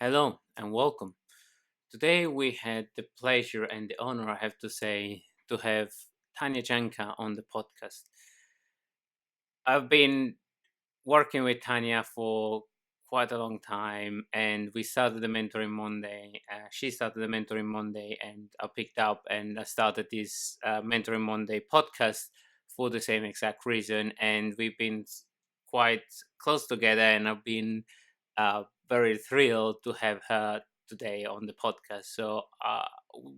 Hello and welcome. Today we had the pleasure and the honor, I have to say, to have Tanya Janca on the podcast. I've been working with Tanya for quite a long time, and we started the Mentoring Monday. She started the Mentoring Monday, and I picked up and I started this Mentoring Monday podcast for the same exact reason. And we've been quite close together, and I've been very thrilled to have her today on the podcast. So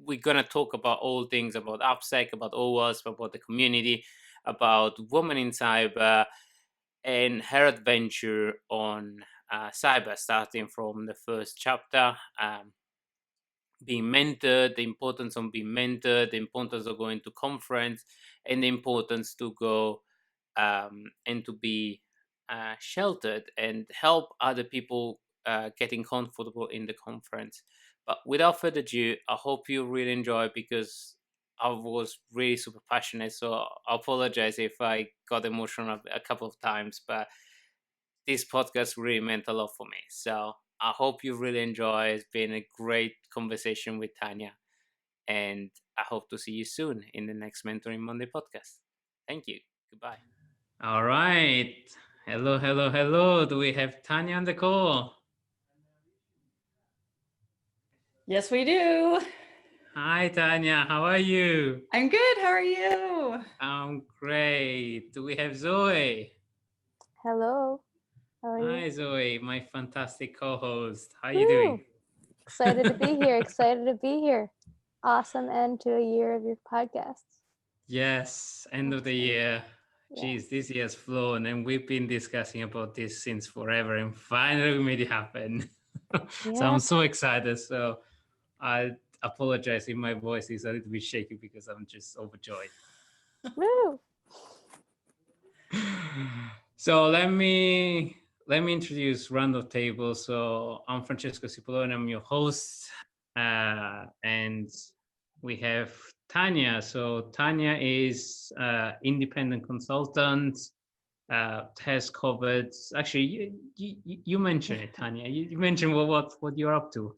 we're gonna talk about all things about Appsec, about OWASP, about the community, about women in cyber, and her adventure on cyber, starting from the first chapter, being mentored, the importance of being mentored, the importance of going to conference, and the importance to go and to be sheltered and help other people getting comfortable in the conference. But without further ado, I hope you really enjoy it because I was really super passionate. So I apologize if I got emotional a couple of times, but this podcast really meant a lot for me. So I hope you really enjoy. It's been a great conversation with Tanya, and I hope to see you soon in the next Mentoring Monday podcast. Thank you. Goodbye. All right. Hello, hello, hello. Do we have Tanya on the call? Yes, we do. Hi, Tanya. How are you? I'm good. How are you? I'm great. Do we have Zoe? Hello. How are Hi, you? Zoe, my fantastic co-host. How are you Woo! doing? Excited to be here. Excited to be here. Awesome end to a year of your podcasts. Yes, end of the Awesome. year. Yeah. Geez, this year's flown, and we've been discussing about this since forever, and finally we made it happen. So Yeah. I'm so excited. So I apologize if my voice is a little bit shaky because I'm just overjoyed. Woo! So let me introduce Round Table. So I'm Francesco Cipollone, I'm your host, and we have Tanya. So Tanya is independent consultant. Has covered. Actually, you mentioned it, Tanya. You mentioned what you're up to.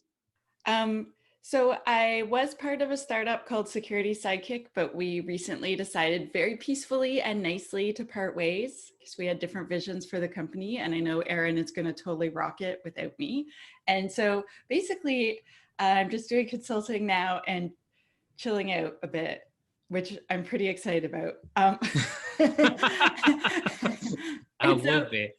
So I was part of a startup called Security Sidekick, but we recently decided very peacefully and nicely to part ways because we had different visions for the company. And I know Erin is going to totally rock it without me. And so basically, I'm just doing consulting now and chilling out a bit, which I'm pretty excited about. I would be.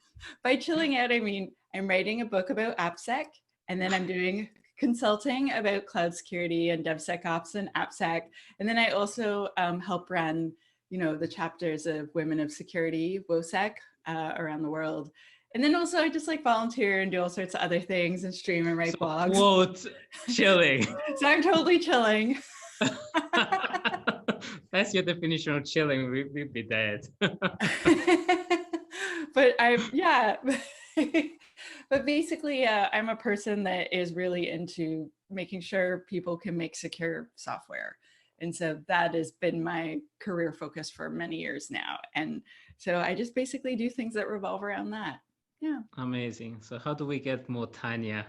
By chilling out, I mean, I'm writing a book about Appsec, and then I'm doing consulting about cloud security and DevSecOps and Appsec. And then I also help run, the chapters of Women of Security, WoSEC, around the world. And then also I just like volunteer and do all sorts of other things and stream and write blogs. Quote, chilling. So I'm totally chilling. That's your definition of chilling. We'd be dead. But but basically I'm a person that is really into making sure people can make secure software. And so that has been my career focus for many years now. And so I just basically do things that revolve around that. Yeah. Amazing. So how do we get more Tanya?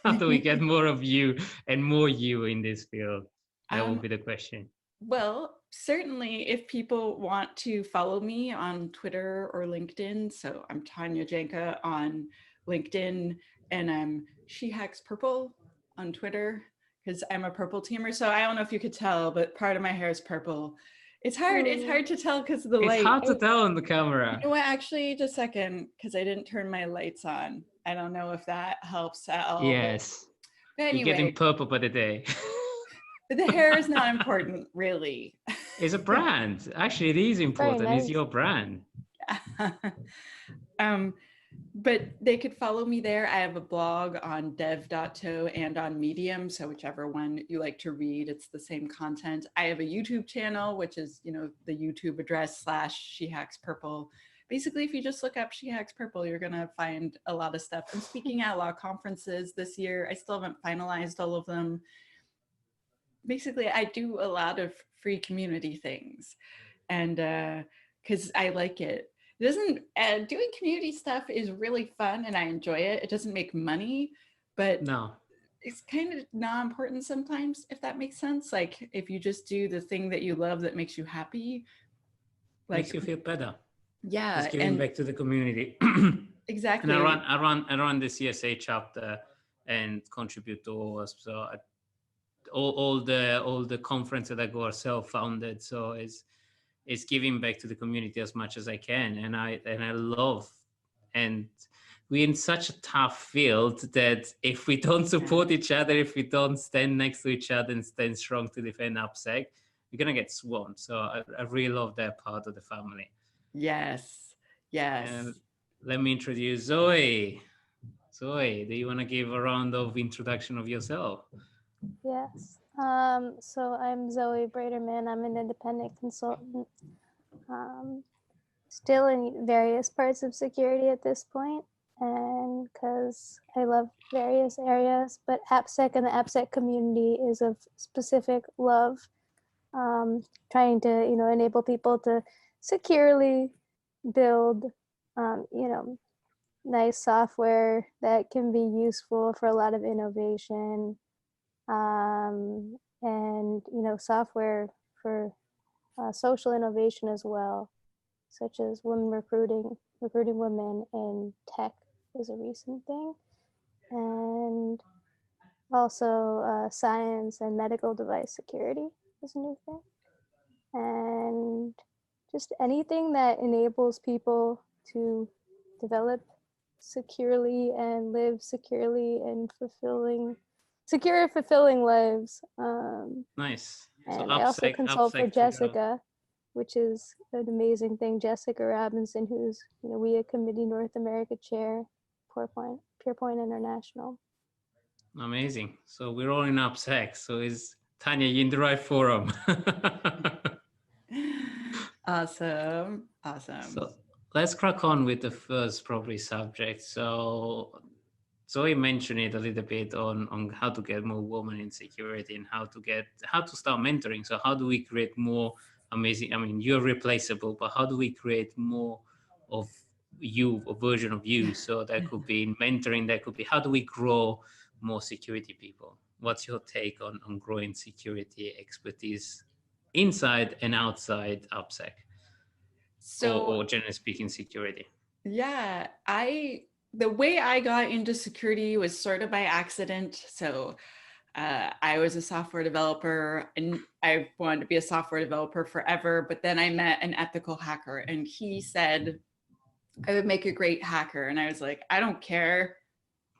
How do we get more of you and more you in this field? That would be the question. Well, certainly if people want to follow me on Twitter or LinkedIn, so I'm Tanya Janca on LinkedIn and I'm She Hacks Purple on Twitter because I'm a purple teamer. So I don't know if you could tell, but part of my hair is purple. It's hard to tell because of the light. It's hard to tell on the camera. You know what, actually, just a second, because I didn't turn my lights on. I don't know if that helps at all. Yes. But anyway, you're getting purple by the day. But the hair is not important, really. It's a brand. Actually, it is important. Nice. It's your brand. But they could follow me there. I have a blog on dev.to and on Medium. So whichever one you like to read, it's the same content. I have a YouTube channel, which is, the YouTube address /She Hacks Purple. Basically, if you just look up She Hacks Purple, you're going to find a lot of stuff. I'm speaking at a lot of conferences this year. I still haven't finalized all of them. Basically, I do a lot of free community things and because I like it. Doing community stuff is really fun and I enjoy it. It doesn't make money, but No. it's kind of not important sometimes, if that makes sense. Like if you just do the thing that you love that makes you happy, like Makes you feel better. yeah, It's giving and back to the community. exactly. And I run the CSA chapter and contribute to OWASP. So all the conferences that I go are self-funded. So it's giving back to the community as much as I can. And I love, and we're in such a tough field that if we don't support each other, if we don't stand next to each other and stand strong to defend Appsec, we're gonna get swamped. So I really love that part of the family. Yes. Yes. And let me introduce Zoe. Zoe, do you want to give a round of introduction of yourself? Yes. So I'm Zoe Braderman. I'm an independent consultant, still in various parts of security at this point, and because I love various areas, but Appsec and the Appsec community is of specific love, trying to, enable people to securely build, nice software that can be useful for a lot of innovation, and software for social innovation as well, such as women recruiting women in tech is a recent thing, and also science and medical device security is a new thing, and just anything that enables people to develop securely and live securely and fulfilling lives. Nice. And So I also consult for Appsec Jessica, which is an amazing thing. Jessica Robinson, who's WIA Committee North America Chair, PurePoint International. Amazing. So we're all in Appsec. So is Tanya, you're in the right forum. Awesome. So let's crack on with the first probably subject. So Zoe mentioned it a little bit on how to get more women in security and how to start mentoring. So how do we create more amazing, I mean, you're replaceable, but how do we create more of you, a version of you? So that could be in mentoring, that could be, how do we grow more security people? What's your take on growing security expertise inside and outside Appsec? So or generally speaking, security? yeah, the way I got into security was sort of by accident. So I was a software developer and I wanted to be a software developer forever, but then I met an ethical hacker and he said I would make a great hacker. And I was like, I don't care.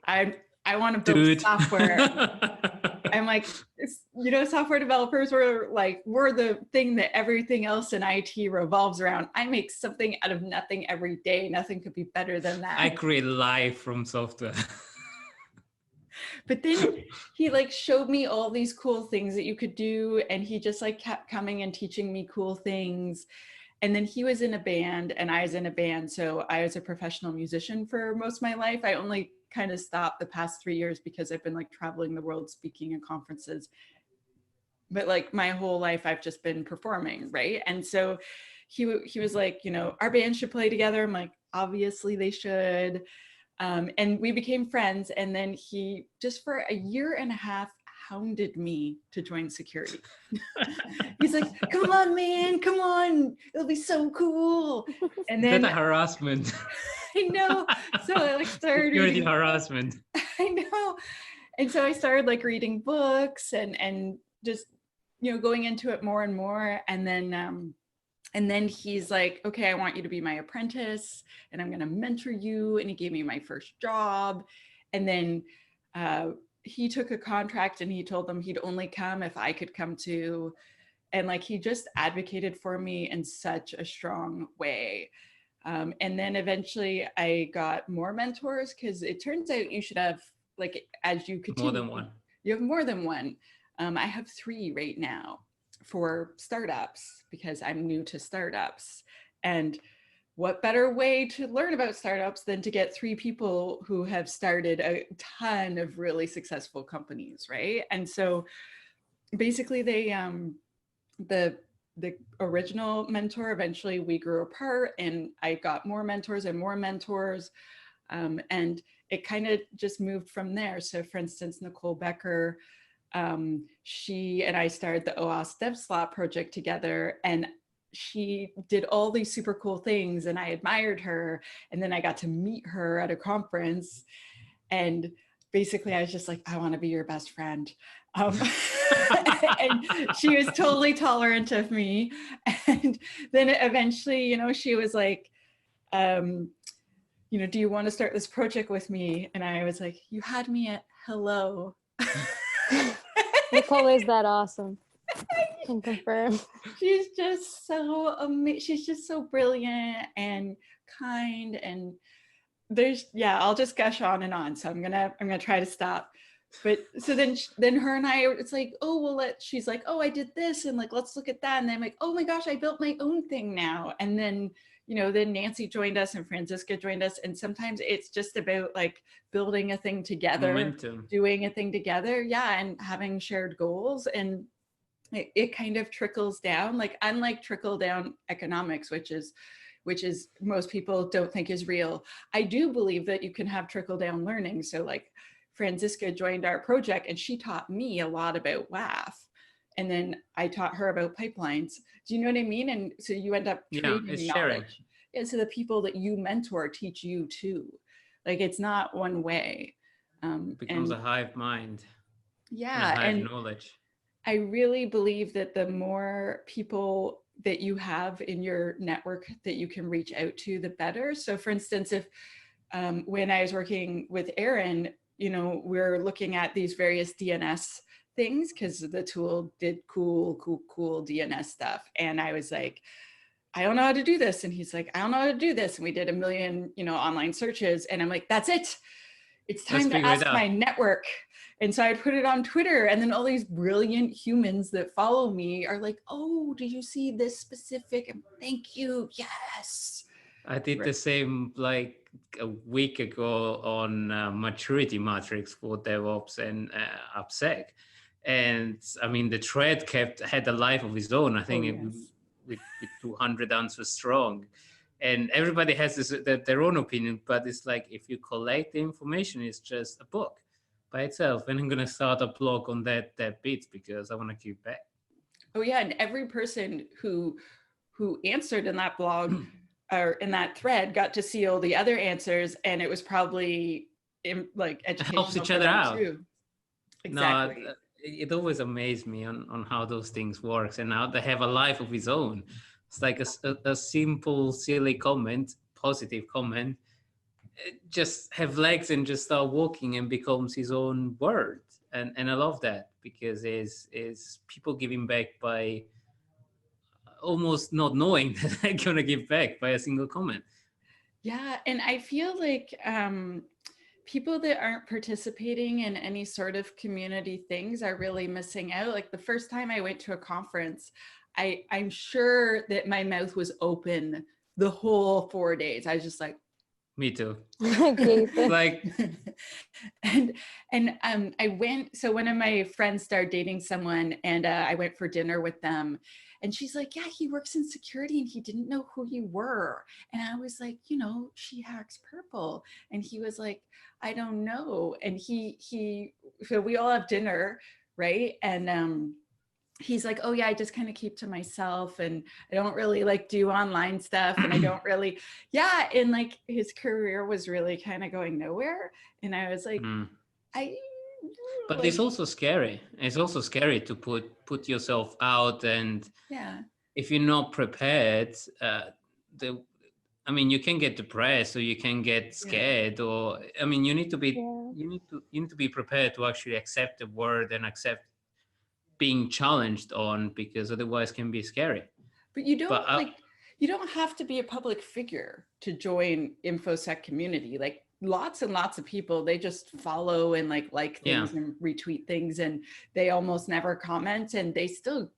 I want to build software. I'm like, software developers we're the thing that everything else in IT revolves around. I make something out of nothing every day. Nothing could be better than that. I create life from software. But then he showed me all these cool things that you could do. And he just kept coming and teaching me cool things. And then he was in a band and I was in a band. So I was a professional musician for most of my life. I only kind of stopped the past 3 years because I've been traveling the world speaking at conferences. But my whole life I've just been performing, right? And so he was like, our band should play together. I'm like, obviously they should. And we became friends. And then he just for a year and a half hounded me to join security. He's like, come on, man, come on. It'll be so cool. And then that harassment. I know. So I started security harassment. I know. And so I started reading books and just, going into it more and more. And then he's like, okay, I want you to be my apprentice and I'm going to mentor you. And he gave me my first job. And then he took a contract and he told them he'd only come if I could come too. And he just advocated for me in such a strong way. And then eventually I got more mentors because it turns out you should have, as you continue, more than one. You have more than one. I have 3 right now for startups because I'm new to startups. And what better way to learn about startups than to get 3 people who have started a ton of really successful companies, right? And so basically they, the original mentor, eventually we grew apart and I got more mentors and more mentors. And it kind of just moved from there. So for instance, Nicole Becker, she and I started the OWASP DevSlop project together, and she did all these super cool things, and I admired her. And then I got to meet her at a conference, and basically I was just like, I want to be your best friend. And she was totally tolerant of me. And then eventually, you know, she was like, you know, do you want to start this project with me? And I was like, you had me at hello. Nicole is that awesome. Can confirm. She's just so amazing. She's just so brilliant and kind, and there's, yeah, I'll just gush on and on. So I'm gonna try to stop. But so then her and I, it's like, oh, well, she's like, oh, I did this, and like, let's look at that. And then I'm like, oh my gosh, I built my own thing now. And then, you know, then Nancy joined us and Franziska joined us. And sometimes it's just about like building a thing together, Momentum. doing a thing together. Yeah. And having shared goals, and it kind of trickles down, like unlike trickle down economics, which is most people don't think is real. I do believe that you can have trickle down learning. So like Franziska joined our project and she taught me a lot about WAF. And then I taught her about pipelines. Do you know what I mean? And so you end up trading it's knowledge. sharing. Yeah, so the people that you mentor teach you too. Like it's not one way. It becomes a hive mind. Yeah, and a hive and knowledge. I really believe that the more people that you have in your network that you can reach out to, the better. So for instance, if when I was working with Aaron, you know, we're looking at these various DNS things because the tool did cool DNS stuff. And I was like, I don't know how to do this. And he's like, I don't know how to do this. And we did 1 million, you know, online searches. And I'm like, that's it. It's time to ask my network. And so I put it on Twitter, and then all these brilliant humans that follow me are like, oh, do you see this specific? Thank you. Yes. I did the same like a week ago on maturity matrix for DevOps and Appsec. And I mean, the thread had a life of its own. I think with 200 answers strong. And everybody has their own opinion, but it's like, if you collect the information, it's just a book by itself. And I'm going to start a blog on that bit because I want to give back. Oh yeah. And every person who answered in that blog or in that thread got to see all the other answers. And it was probably like educational. It helps each other out. Too. Exactly. No, it always amazed me on how those things work, and now they have a life of its own. It's like a simple, silly comment, positive comment, just have legs and just start walking and becomes his own word. And I love that, because is people giving back by almost not knowing that they're going to give back by a single comment. Yeah. And I feel like people that aren't participating in any sort of community things are really missing out. Like the first time I went to a conference, I'm sure that my mouth was open the whole 4 days. I was just like, me too. like, and I went, so one of my friends started dating someone, and I went for dinner with them, and she's like, yeah, he works in security and he didn't know who you were. And I was like, you know, she hacks purple. And he was like, I don't know. And so we all have dinner, right? And he's like, oh yeah, I just kind of keep to myself, and I don't really like do online stuff, and I don't really, yeah. And like his career was really kind of going nowhere. And I was like, but it's also scary. It's also scary to put yourself out, and yeah, if you're not prepared, I mean, you can get depressed, or you can get scared, or I mean, you need to be you need to be prepared to actually accept the word and accept being challenged on, because otherwise it can be scary. But you don't you don't have to be a public figure to join InfoSec community. Like lots and lots of people, they just follow and like things and retweet things, and they almost never comment, and they still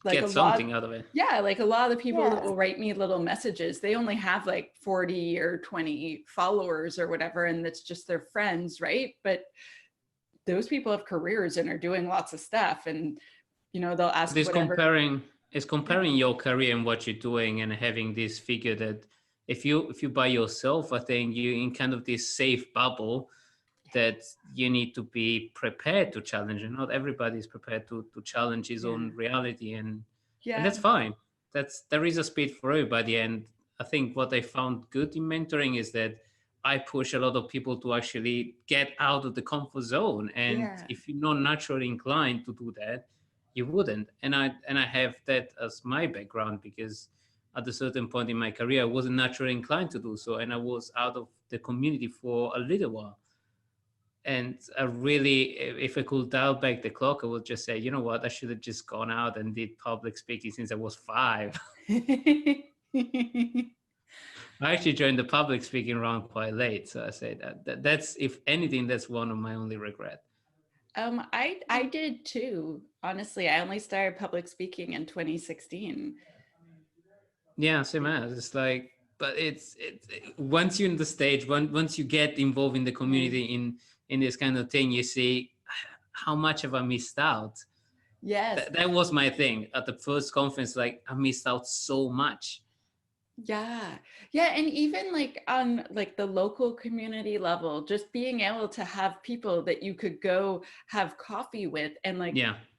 get something out of it. Yeah, like a lot of the people that will write me little messages, they only have like 40 or 20 followers or whatever, and it's just their friends, right? But those people have careers and are doing lots of stuff, and you know, they'll ask comparing your career and what you're doing, and having this figure that if you by yourself, I think you're in kind of this safe bubble that you need to be prepared to challenge, and not everybody is prepared to challenge his own reality, and that's fine. There is a speed for everybody. And I think what I found good in mentoring is that I push a lot of people to actually get out of the comfort zone, and if you're not naturally inclined to do that, you wouldn't. And I have that as my background, because at a certain point in my career I wasn't naturally inclined to do so, and I was out of the community for a little while. And I really, if I could dial back the clock, I would just say, you know what, I should have just gone out and did public speaking since I was 5. I actually joined the public speaking round quite late. So I say that's, if anything, that's one of my only regret. I did too. Honestly, I only started public speaking in 2016. Yeah, same as. It's like, but it's once you're in the stage, once you get involved in the community in this kind of thing, you see how much have I missed out. Yes, that was my thing at the first conference. Like, I missed out so much. Yeah. And even like on like the local community level, just being able to have people that you could go have coffee with and like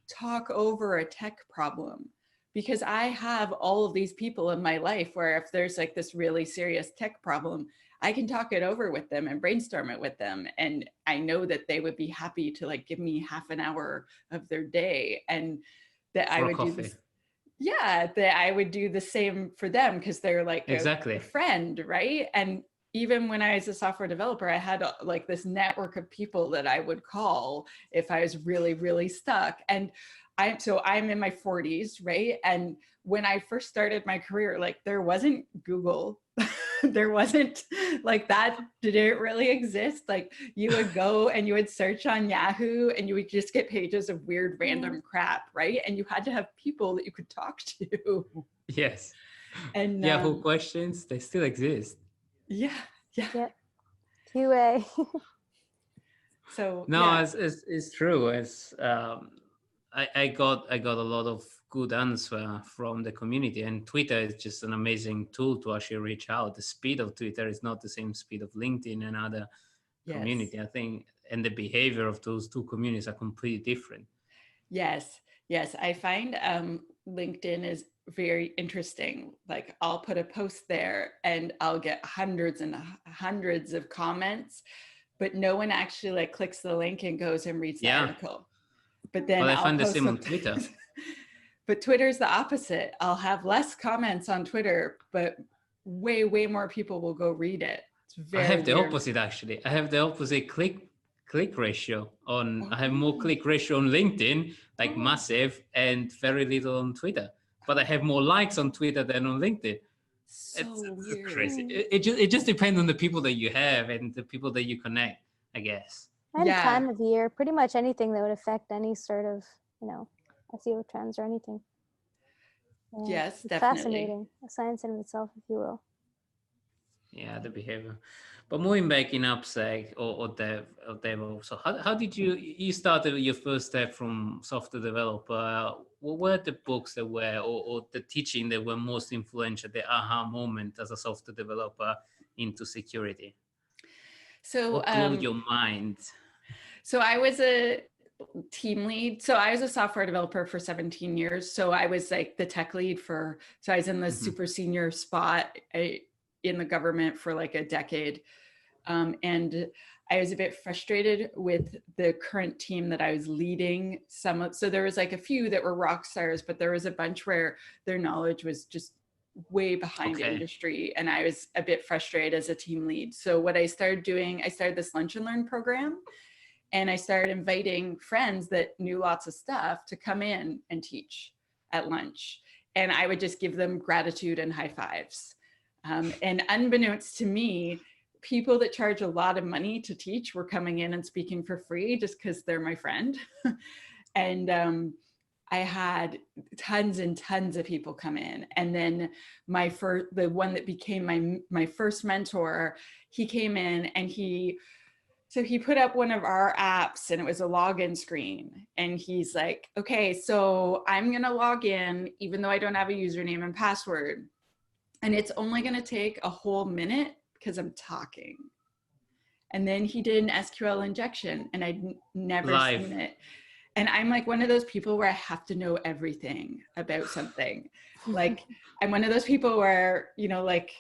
talk over a tech problem. Because I have all of these people in my life where if there's like this really serious tech problem, I can talk it over with them and brainstorm it with them. And I know that they would be happy to like give me half an hour of their day, and that I would do this. Yeah, that I would do the same for them because they're like a friend, right? And even when I was a software developer, I had like this network of people that I would call if I was really, really stuck. And I'm in my 40s, right? And when I first started my career, like there wasn't Google. There wasn't like that didn't really exist. Like you would go and you would search on Yahoo and you would just get pages of weird random crap, right? And you had to have people that you could talk to. Yes. And Yahoo questions, they still exist. Yeah. Yep. QA. So no, it's true. I got a lot of good answer from the community, and Twitter is just an amazing tool to actually reach out. The speed of Twitter is not the same speed of LinkedIn and other community, I think, and the behavior of those two communities are completely different. Yes, I find LinkedIn is very interesting. Like I'll put a post there and I'll get hundreds and hundreds of comments, but no one actually like clicks the link and goes and reads the article. But then I find the same on Twitter. But Twitter's the opposite. I'll have less comments on Twitter, but way, way more people will go read it. It's very I have the opposite, actually. I have the opposite click ratio on, I have more click ratio on LinkedIn, like massive, and very little on Twitter. But I have more likes on Twitter than on LinkedIn. It's weird. Crazy. It just depends on the people that you have and the people that you connect, I guess. And time of year, pretty much anything that would affect any sort of, SEO trends or anything. Yes, it's definitely. Fascinating, a science in itself, if you will. Yeah, the behavior. But moving back in Appsec or DevOps, so how did you started your first step from software developer? What were the books that were, or the teaching that were most influential, the aha moment as a software developer into security? So what blew your mind? So I was a team lead. So I was a software developer for 17 years. So I was like the tech lead so I was in the super senior spot in the government for like a decade. And I was a bit frustrated with the current team that I was leading. So there was like a few that were rock stars, but there was a bunch where their knowledge was just way behind industry. And I was a bit frustrated as a team lead. So what I started doing, I started this lunch and learn program. And I started inviting friends that knew lots of stuff to come in and teach at lunch. And I would just give them gratitude and high fives. And unbeknownst to me, people that charge a lot of money to teach were coming in and speaking for free just because they're my friend. And I had tons and tons of people come in. And then the one that became my first mentor, he came in and he put up one of our apps and it was a login screen. And he's like, okay, so I'm going to log in, even though I don't have a username and password. and it's only going to take a whole minute because I'm talking. And then he did an SQL injection, and I'd never seen it. And I'm like one of those people where I have to know everything about something. Like I'm one of those people where, you know, like,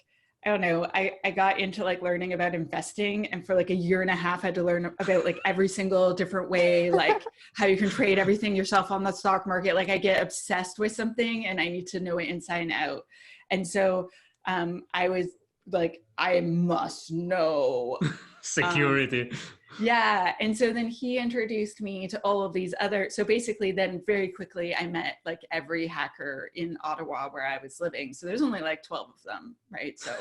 I don't know, I got into like learning about investing, and for like a year and a half I had to learn about like every single different way, like how you can trade everything yourself on the stock market. Like I get obsessed with something and I need to know it inside and out. And so I was like, I must know. Security. Yeah. And so then he introduced me to all of these other, so basically then very quickly I met like every hacker in Ottawa where I was living. So there's only like 12 of them, right? So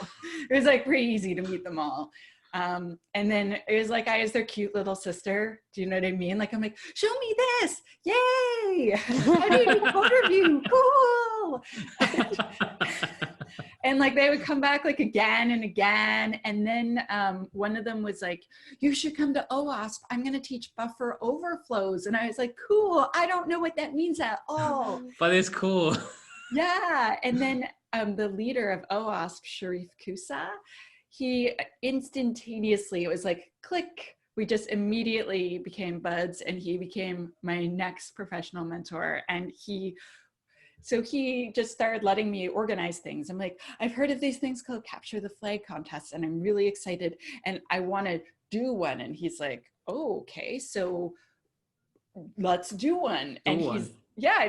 it was like pretty easy to meet them all. And then it was like I was their cute little sister. Do you know what I mean? Like I'm like, show me this. Yay. How do you do code review? Cool. And like they would come back like again and again. And then one of them was like, you should come to OWASP. I'm going to teach buffer overflows. And I was like, cool. I don't know what that means at all. But it's cool. Yeah. And then the leader of OWASP, Sharif Kusa, he instantaneously, it was like click. We just immediately became buds, and he became my next professional mentor. And so he just started letting me organize things. I'm like, I've heard of these things called capture the flag contests, and I'm really excited and I want to do one. And he's like, oh, okay, so let's do one. And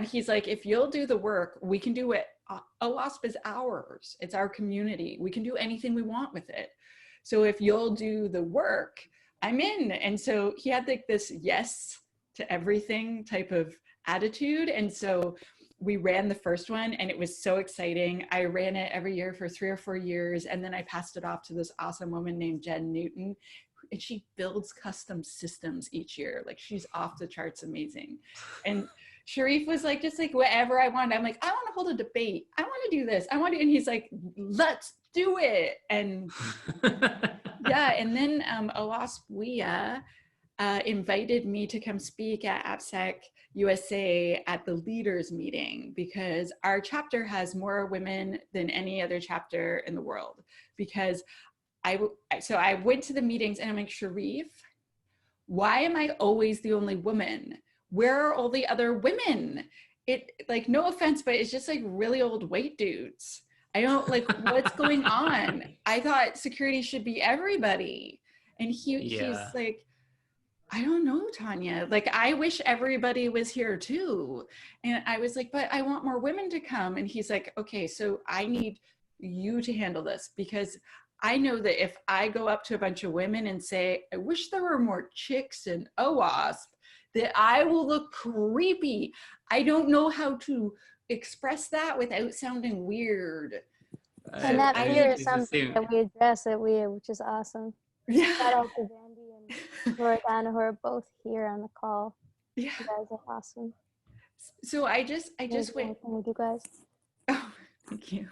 he's like, if you'll do the work, we can do it. OWASP is ours. It's our community. We can do anything we want with it. So if you'll do the work, I'm in. And so he had like this yes to everything type of attitude. And so we ran the first one, and it was so exciting. I ran it every year for 3 or 4 years. And then I passed it off to this awesome woman named Jen Newton, and she builds custom systems each year. Like she's off the charts amazing. And Sharif was like, just like whatever I wanted. I'm like, I want to hold a debate. I want to do this. I want to, and he's like, let's do it. And yeah. And then OWASP WIA invited me to come speak at Appsec USA at the leaders meeting, because our chapter has more women than any other chapter in the world. Because so I went to the meetings and I'm like, Sharif, why am I always the only woman? Where are all the other women? It, like, no offense, but it's just like really old white dudes. I don't like what's going on. I thought security should be everybody. And he's like, I don't know, Tanya. Like, I wish everybody was here too. And I was like, but I want more women to come. And he's like, okay, so I need you to handle this, because I know that if I go up to a bunch of women and say, I wish there were more chicks in OWASP, that I will look creepy. I don't know how to express that without sounding weird. And that fear is something that we address at WIA, which is awesome. Yeah. Shout out to Vandy and Loredana, who are both here on the call. Yeah. You guys are awesome. So I just went. With you guys. Oh, thank you.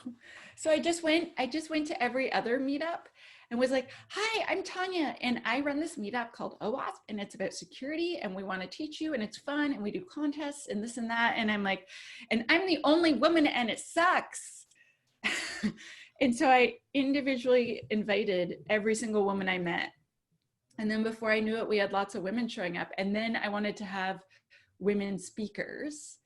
So I just went to every other meetup and was like, hi, I'm Tanya, and I run this meetup called OWASP, and it's about security, and we want to teach you, and it's fun, and we do contests and this and that. And I'm like, and I'm the only woman, and it sucks. And so I individually invited every single woman I met. And then before I knew it, we had lots of women showing up. And then I wanted to have women speakers.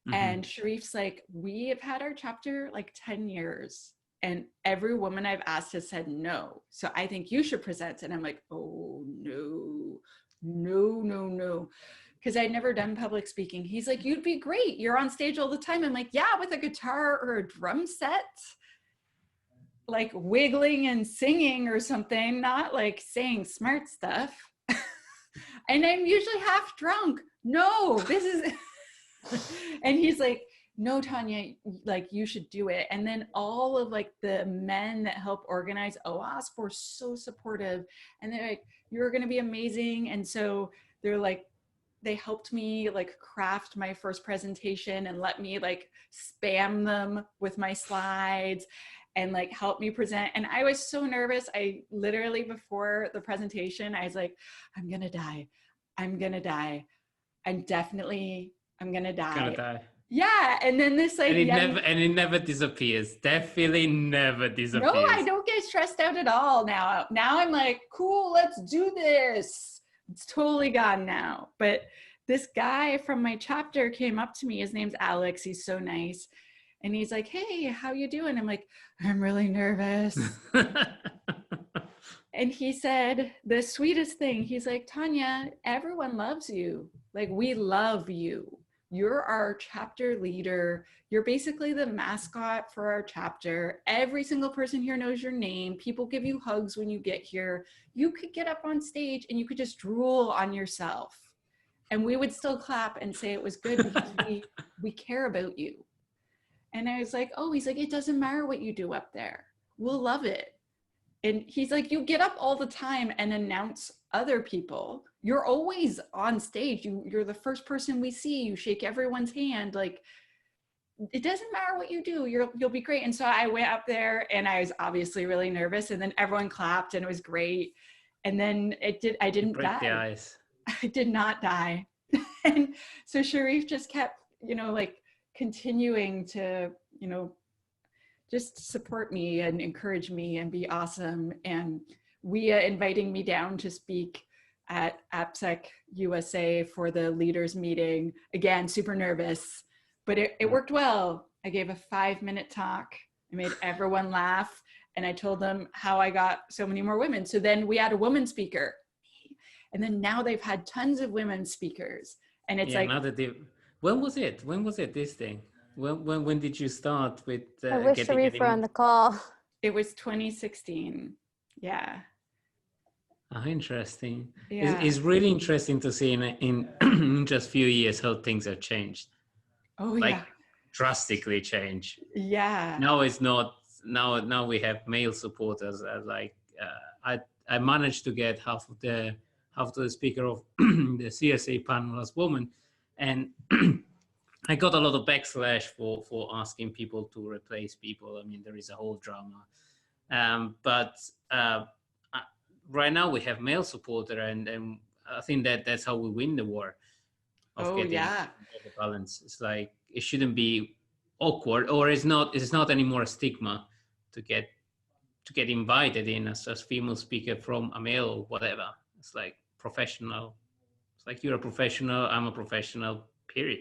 Mm-hmm. And Sharif's like, we have had our chapter like 10 years. And every woman I've asked has said no. So I think you should present. And I'm like, oh, no. Because I'd never done public speaking. He's like, you'd be great. You're on stage all the time. I'm like, yeah, with a guitar or a drum set. Like wiggling and singing or something, not like saying smart stuff. And I'm usually half drunk. No, this is, and he's like, no, Tanya, like you should do it. And then all of like the men that help organize OWASP were so supportive, and they're like, you're going to be amazing. And so they're like, they helped me like craft my first presentation and let me like spam them with my slides and like help me present. And I was so nervous. I literally, before the presentation, I was like, I'm gonna die. I'm gonna die. I'm gonna die. Yeah, and then this like and it never disappears. That feeling never disappears. No, I don't get stressed out at all now. Now I'm like, cool, let's do this. It's totally gone now. But this guy from my chapter came up to me. His name's Alex. He's so nice. And he's like, hey, how you doing? I'm like, I'm really nervous. And he said the sweetest thing. He's like, Tanya, everyone loves you. Like, we love you. You're our chapter leader. You're basically the mascot for our chapter. Every single person here knows your name. People give you hugs when you get here. You could get up on stage and you could just drool on yourself. And we would still clap and say it was good because we care about you. And I was like, oh, he's like, it doesn't matter what you do up there. We'll love it. And he's like, you get up all the time and announce other people. You're always on stage. You're the first person we see. You shake everyone's hand. Like, it doesn't matter what you do. You'll be great. And so I went up there and I was obviously really nervous. And then everyone clapped and it was great. And then I didn't die. The ice. I did not die. And so Sharif just kept, like continuing to, just support me and encourage me and be awesome. And inviting me down to speak at Appsec USA for the leaders meeting. Again, super nervous, but it worked well. I gave a 5-minute talk. I made everyone laugh. And I told them how I got so many more women. So then we had a woman speaker. And then now they've had tons of women speakers. And it's like, now that when was it? This thing? When did you start with I wish Sharif were on the call. It was 2016. Yeah. Oh, interesting. Yeah. It's really interesting to see in just few years how things have changed. Oh, like, yeah. Drastically changed. Yeah. Now it's not. Now we have male supporters. I managed to get half of the speaker of the CSA panel as woman, and I got a lot of backslash for asking people to replace people. I mean, there is a whole drama, but right now we have male supporter, and I think that's how we win the war of getting the balance. It's like it shouldn't be awkward, or it's not anymore a stigma to get invited in as female speaker from a male or whatever. It's like professional. It's like you're a professional, I'm a professional, period.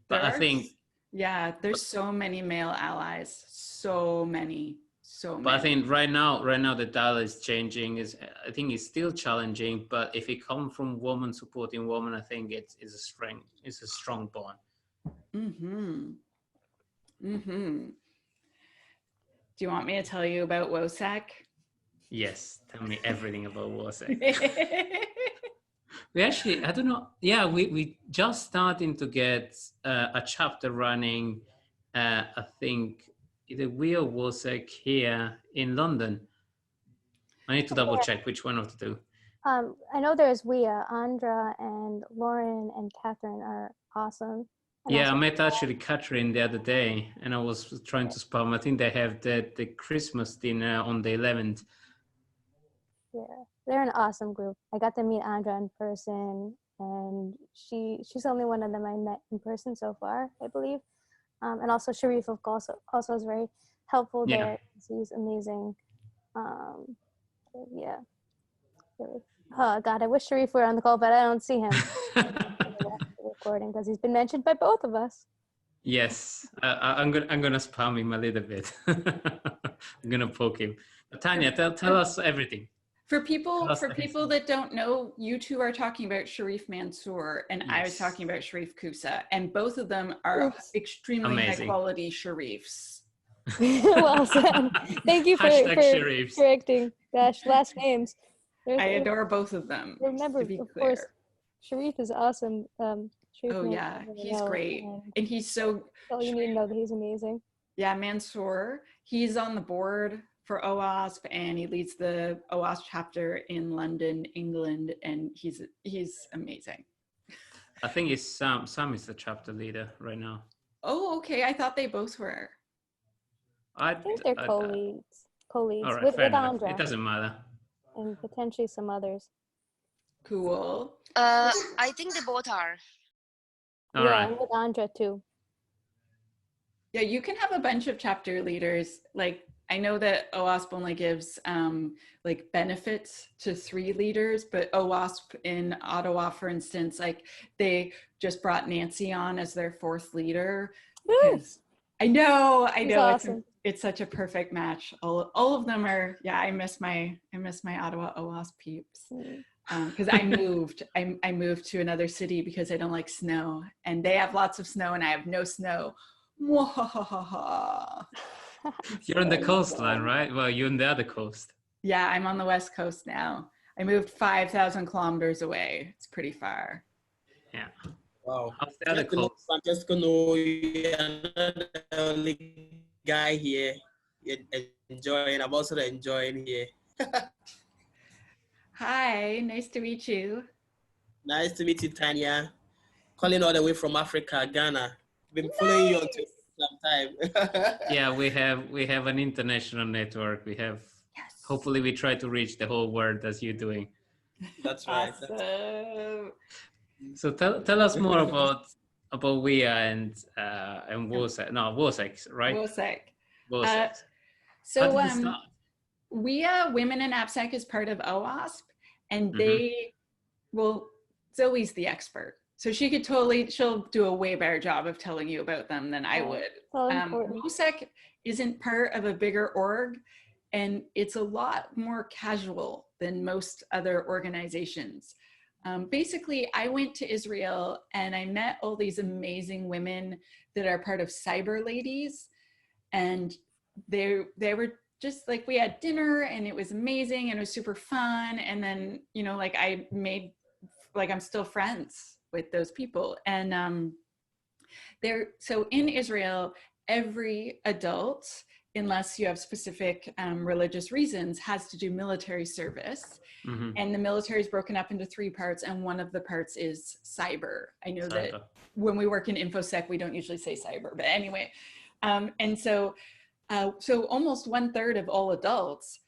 But I think there's so many male allies, so many. But I think right now the dial is changing. I think it's still challenging, but if it comes from woman supporting woman, I think it's a strength. It's a strong bond. Mm-hmm. Mm-hmm. Do you want me to tell you about WoSEC? Yes, tell me everything about WoSEC. We actually, I don't know. Yeah, we just starting to get a chapter running. I think either we or WoSEC here in London. I need to double check which one of the two. I know there's Andra and Lauren and Catherine are awesome. And yeah, I met actually Catherine the other day, and I was trying to spam. I think they have the Christmas dinner on the 11th. Yeah, they're an awesome group. I got to meet Andra in person, and she's the only one of them I met in person so far, I believe. And also Sharif, of course, also is very helpful there. He's amazing. Yeah. Really. Oh God, I wish Sharif were on the call, but I don't see him recording because he's been mentioned by both of us. Yes, I'm gonna spam him a little bit. I'm gonna poke him. But Tanya, tell us everything. For people that don't know, you two are talking about Sharif Mansour, and I was talking about Sharif Kusa, and both of them are extremely high quality Sharifs. Well said. Thank you for correcting. Gosh, last names. I adore both of them. Remember, of course, Sharif is awesome. He's great, and he's so. All you need to know that he's amazing. Yeah, Mansour. He's on the board for OWASP, and he leads the OWASP chapter in London, England, and he's amazing. I think it's Sam is the chapter leader right now. Oh, okay. I thought they both were. I think they're co-leads. All right, with Andra. It doesn't matter. And potentially some others. Cool. I think they both are. All right. And with Andra too. Yeah, you can have a bunch of chapter leaders. Like I know that OWASP only gives like benefits to 3 leaders, but OWASP in Ottawa, for instance, like they just brought Nancy on as their 4th leader. Because I know, It's awesome. it's such a perfect match. All of them are, yeah, I miss my Ottawa OWASP peeps. Because I moved to another city because I don't like snow, and they have lots of snow and I have no snow. You're on the coastline, right? Well, you're on the other coast. Yeah, I'm on the West Coast now. I moved 5,000 kilometers away. It's pretty far. Yeah. Wow. How's the other coast? Francesco, no, you're not the only guy here. You're enjoying. I'm also enjoying here. Hi, nice to meet you. Nice to meet you, Tanya. Calling all the way from Africa, Ghana. Been following you on Twitter for some time. Yeah, we have an international network. We have. Yes. Hopefully, we try to reach the whole world as you're doing. That's right. Awesome. So tell us more about WIA and WoSEC. No, WoSEC, right? WoSEC. WoSEC. So How did it start? WIA, Women in Appsec, is part of OWASP, and Mm-hmm. Zoe's the expert. So she'll do a way better job of telling you about them than I would. WoSEC isn't part of a bigger org, and it's a lot more casual than most other organizations. Basically, I went to Israel and I met all these amazing women that are part of Cyber Ladies, and they were just like, we had dinner and it was amazing and it was super fun. And then, you know, like I'm still friends with those people. And so in Israel, every adult, unless you have specific religious reasons, has to do military service. Mm-hmm. And the military is broken up into 3 parts, and one of the parts is cyber. I know that when we work in InfoSec, we don't usually say cyber, but anyway. And so almost 1/3 of all adults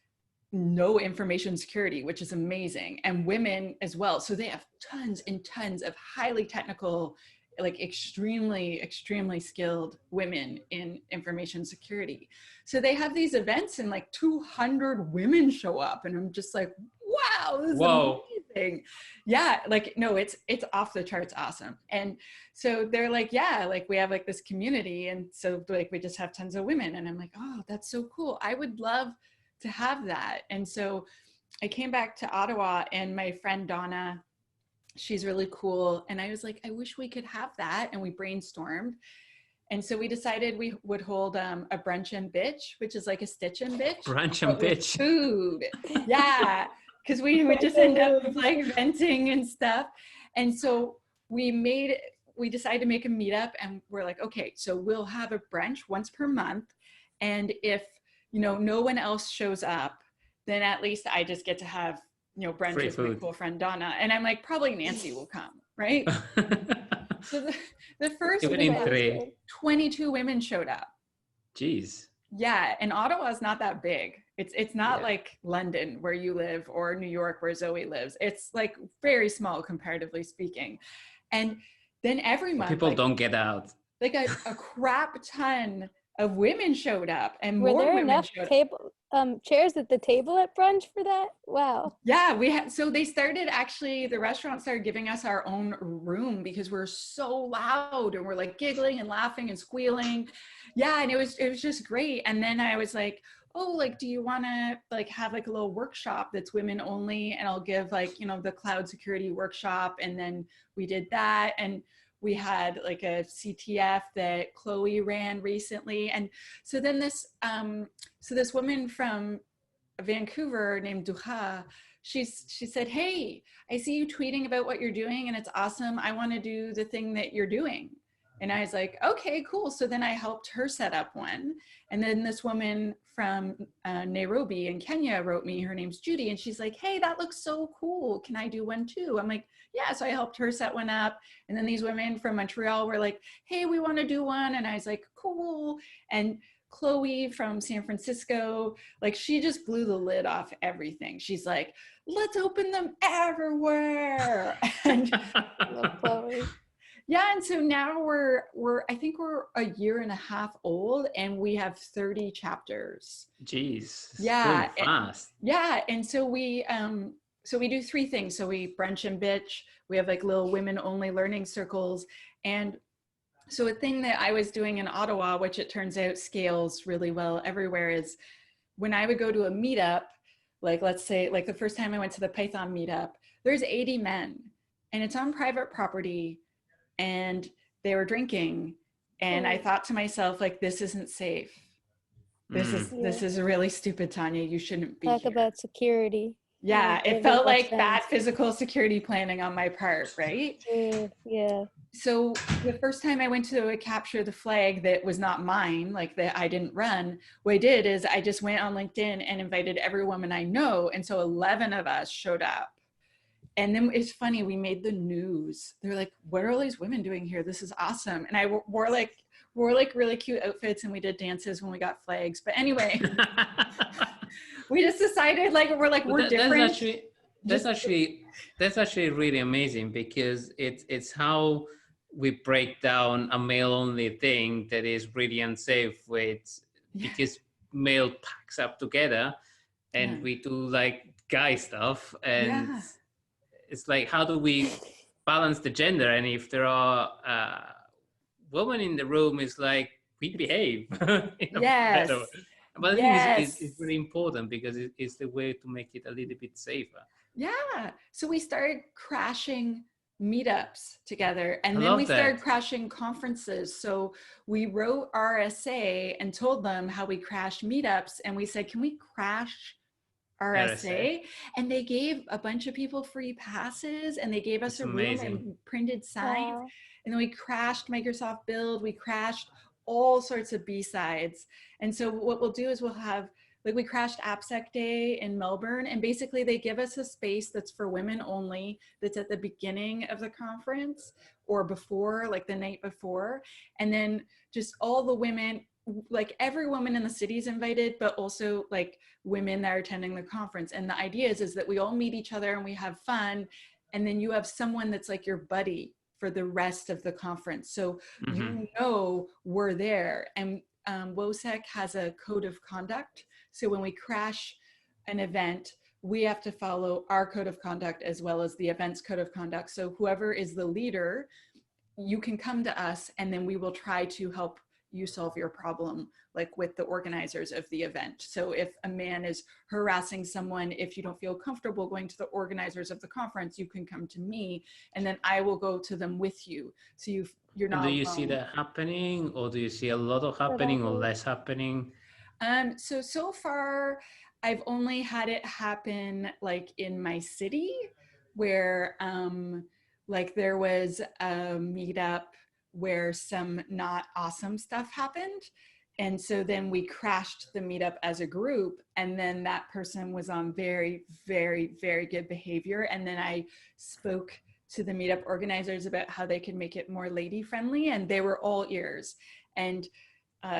know information security, which is amazing, and women as well. So they have tons and tons of highly technical, like extremely skilled women in information security. So they have these events and like 200 women show up, and I'm just like, wow, this is amazing. Yeah, like, no, it's off the charts awesome. And so they're like, yeah, like we have like this community, and so like we just have tons of women. And I'm like, oh, that's so cool. I would love to have that. And so I came back to Ottawa, and my friend Donna, she's really cool, and I was like, I wish we could have that. And we brainstormed, and so we decided we would hold a brunch and bitch, which is like a stitch and bitch. Brunch and bitch. Food. Yeah, because we would just end up like venting and stuff. And so we decided to make a meetup, and we're like, okay, so we'll have a brunch once per month, and if, you know, no one else shows up, then at least I just get to have, you know, brunch with my cool friend Donna. And I'm like, probably Nancy will come, right? So the first week, 22 women showed up. Jeez. Yeah, and Ottawa is not that big. It's not like London where you live, or New York where Zoe lives. It's like very small comparatively speaking. And then every month, people don't get out. Like a crap ton of women showed up, and were more there women enough chairs at the table at brunch for that? Wow. Yeah, we had, so they started, actually the restaurant started giving us our own room because we're so loud, and we're like giggling and laughing and squealing. Yeah, and it was just great. And then I was like, oh, like, do you want to like have like a little workshop that's women only, and I'll give like, you know, the cloud security workshop. And then we did that, and we had like a CTF that Chloe ran recently. And so then this woman from Vancouver named Duha, she said, hey, I see you tweeting about what you're doing, and it's awesome. I want to do the thing that you're doing. And I was like, okay, cool. So then I helped her set up one. And then this woman from Nairobi in Kenya wrote me, her name's Judy, and she's like, hey, that looks so cool. Can I do one too? I'm like, yeah. So I helped her set one up. And then these women from Montreal were like, hey, we want to do one. And I was like, cool. And Chloe from San Francisco, like, she just blew the lid off everything. She's like, let's open them everywhere. And love Chloe. Yeah, and so now I think we're a year and a half old, and we have 30 chapters. Jeez, it's Yeah, going fast. yeah, and so we do three things. So we brunch and bitch. We have like little women only learning circles, and so a thing that I was doing in Ottawa, which it turns out scales really well everywhere, is when I would go to a meetup, like let's say like the first time I went to the Python meetup, there's 80 men, and it's on private property, and they were drinking, and I thought to myself, like, this isn't safe. This is really stupid, Tanya. You shouldn't be Talk here. about security. Yeah, it felt like bad physical security planning on my part, right? Yeah. So the first time I went to capture the flag that was not mine, like that I didn't run, what I did is I just went on LinkedIn and invited every woman I know. And so 11 of us showed up. And then it's funny, we made the news. They're like, what are all these women doing here? This is awesome. And I wore like really cute outfits, and we did dances when we got flags. But anyway, we just decided we're different. That's actually really amazing, because it's how we break down a male only thing that is really unsafe because male packs up together and we do like guy stuff, and it's like, how do we balance the gender? And if there are women in the room, it's like, we behave. Yes. But I think it's really important, because it's the way to make it a little bit safer. Yeah. So we started crashing meetups together, and then we started crashing conferences. So we wrote RSA and told them how we crashed meetups, and we said, can we crash RSA? And they gave a bunch of people free passes, and they gave us a room and printed signs. Wow. And then we crashed Microsoft Build. We crashed all sorts of B-sides. And so what we'll do is we'll have, like, we crashed Appsec Day in Melbourne, and basically they give us a space that's for women only, that's at the beginning of the conference or before, like the night before. And then just all the women, like every woman in the city is invited, but also like women that are attending the conference. And the idea is that we all meet each other and we have fun. And then you have someone that's like your buddy for the rest of the conference. So you know we're there. And WoSEC has a code of conduct. So when we crash an event, we have to follow our code of conduct as well as the event's code of conduct. So whoever is the leader, you can come to us, and then we will try to help you solve your problem, like with the organizers of the event. So if a man is harassing someone, if you don't feel comfortable going to the organizers of the conference, you can come to me, and then I will go to them with you. So you're not alone. Do you see that happening, or do you see a lot of happening or less happening? So far, I've only had it happen like in my city, where like there was a meetup where some not awesome stuff happened. And so then we crashed the meetup as a group, and then that person was on very, very, very good behavior. And then I spoke to the meetup organizers about how they could make it more lady friendly, and they were all ears. And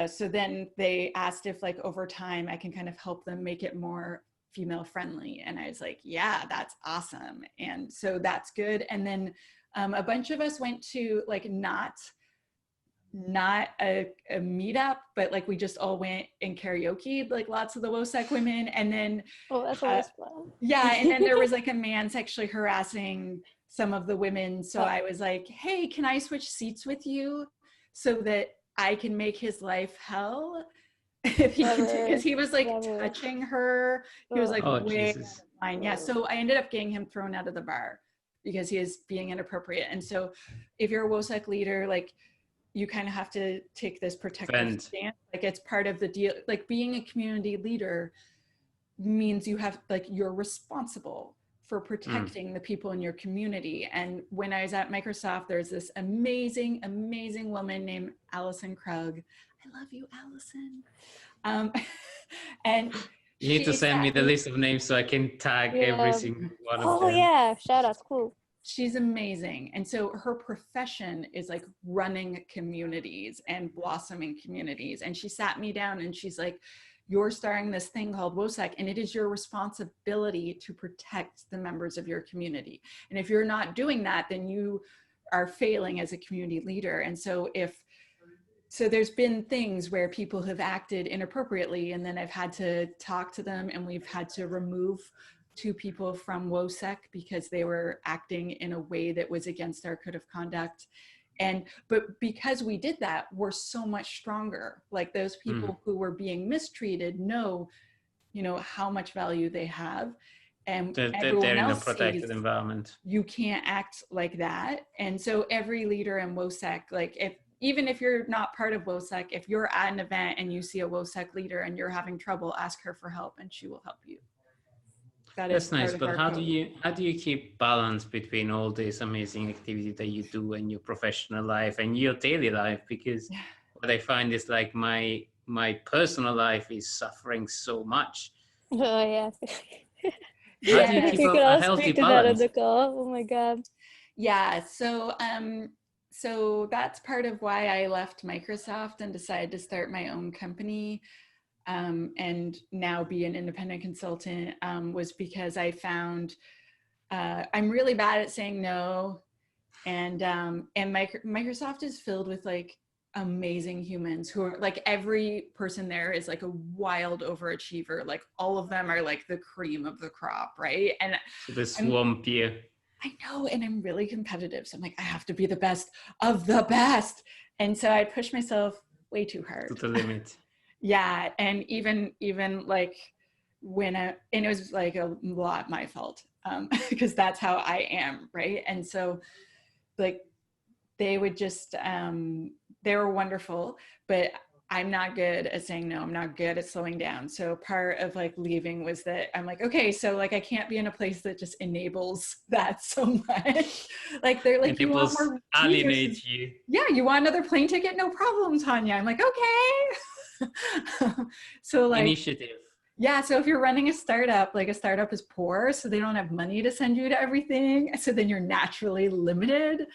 so then they asked if like over time I can kind of help them make it more female friendly. And I was like, yeah, that's awesome. And so that's good. And then a bunch of us went to like not a meetup, but like we just all went in karaoke, like lots of the WoSEC women. And then that's always fun. Yeah, and then there was like a man sexually harassing some of the women. So I was like, hey, can I switch seats with you so that I can make his life hell? If he because he was like touching her. He was like way fine. Yeah. So I ended up getting him thrown out of the bar because he is being inappropriate. And so if you're a WoSEC leader, like you kind of have to take this protective stance. Like it's part of the deal. Like being a community leader means you have like you're responsible for protecting the people in your community. And when I was at Microsoft, there's this amazing, amazing woman named Allison Krug. I love you, Allison. And you need to send me the list of names so I can tag every single one of them. Oh yeah, shout outs, cool. She's amazing. And so her profession is like running communities and blossoming communities. And she sat me down and she's like, you're starting this thing called WoSEC, and it is your responsibility to protect the members of your community. And if you're not doing that, then you are failing as a community leader. And so there's been things where people have acted inappropriately, and then I've had to talk to them, and we've had to remove 2 people from WoSEC because they were acting in a way that was against our code of conduct. But because we did that, we're so much stronger. Like those people who were being mistreated know, how much value they have, and everyone they're in a else protected sees environment. you can't act like that. And so every leader in WoSEC, like even if you're not part of WoSEC, if you're at an event and you see a WoSEC leader and you're having trouble, ask her for help and she will help you. That's nice, but how do you keep balance between all this amazing activity that you do in your professional life and your daily life? Because what I find is like my personal life is suffering so much. Oh yeah. How do you keep a healthy balance? The call. Oh my God. Yeah. So that's part of why I left Microsoft and decided to start my own company. And now be an independent consultant, was because I found I'm really bad at saying no, and Microsoft is filled with like amazing humans who are like, every person there is like a wild overachiever. Like all of them are like the cream of the crop, right? And so the swamp here. I know, and I'm really competitive, so I'm like, I have to be the best of the best, and so I push myself way too hard To the limit. Yeah, and even like and it was like a lot my fault, because that's how I am, right? And so like they would just they were wonderful, but I'm not good at saying no. I'm not good at slowing down. So part of like leaving was that I'm like, okay, so like I can't be in a place that just enables that so much. Like they're like, you want more alienate you. Yeah, you want another plane ticket? No problem, Tanya. I'm like, okay. So like Initiative. Yeah, so if you're running a startup, like a startup is poor, so they don't have money to send you to everything, so then you're naturally limited.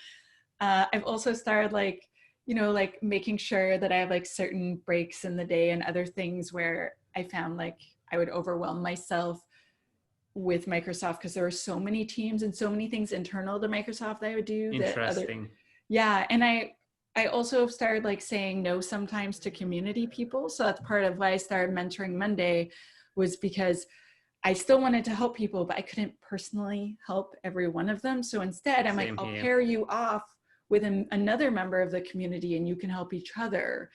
I've also started like like making sure that I have like certain breaks in the day and other things where I found like I would overwhelm myself with Microsoft because there are so many teams and so many things internal to Microsoft that I would do. Interesting. Yeah, and I also have started like saying no sometimes to community people. So that's part of why I started Mentoring Monday, was because I still wanted to help people, but I couldn't personally help every one of them. So instead, I'm like, I'll pair you off with another member of the community and you can help each other.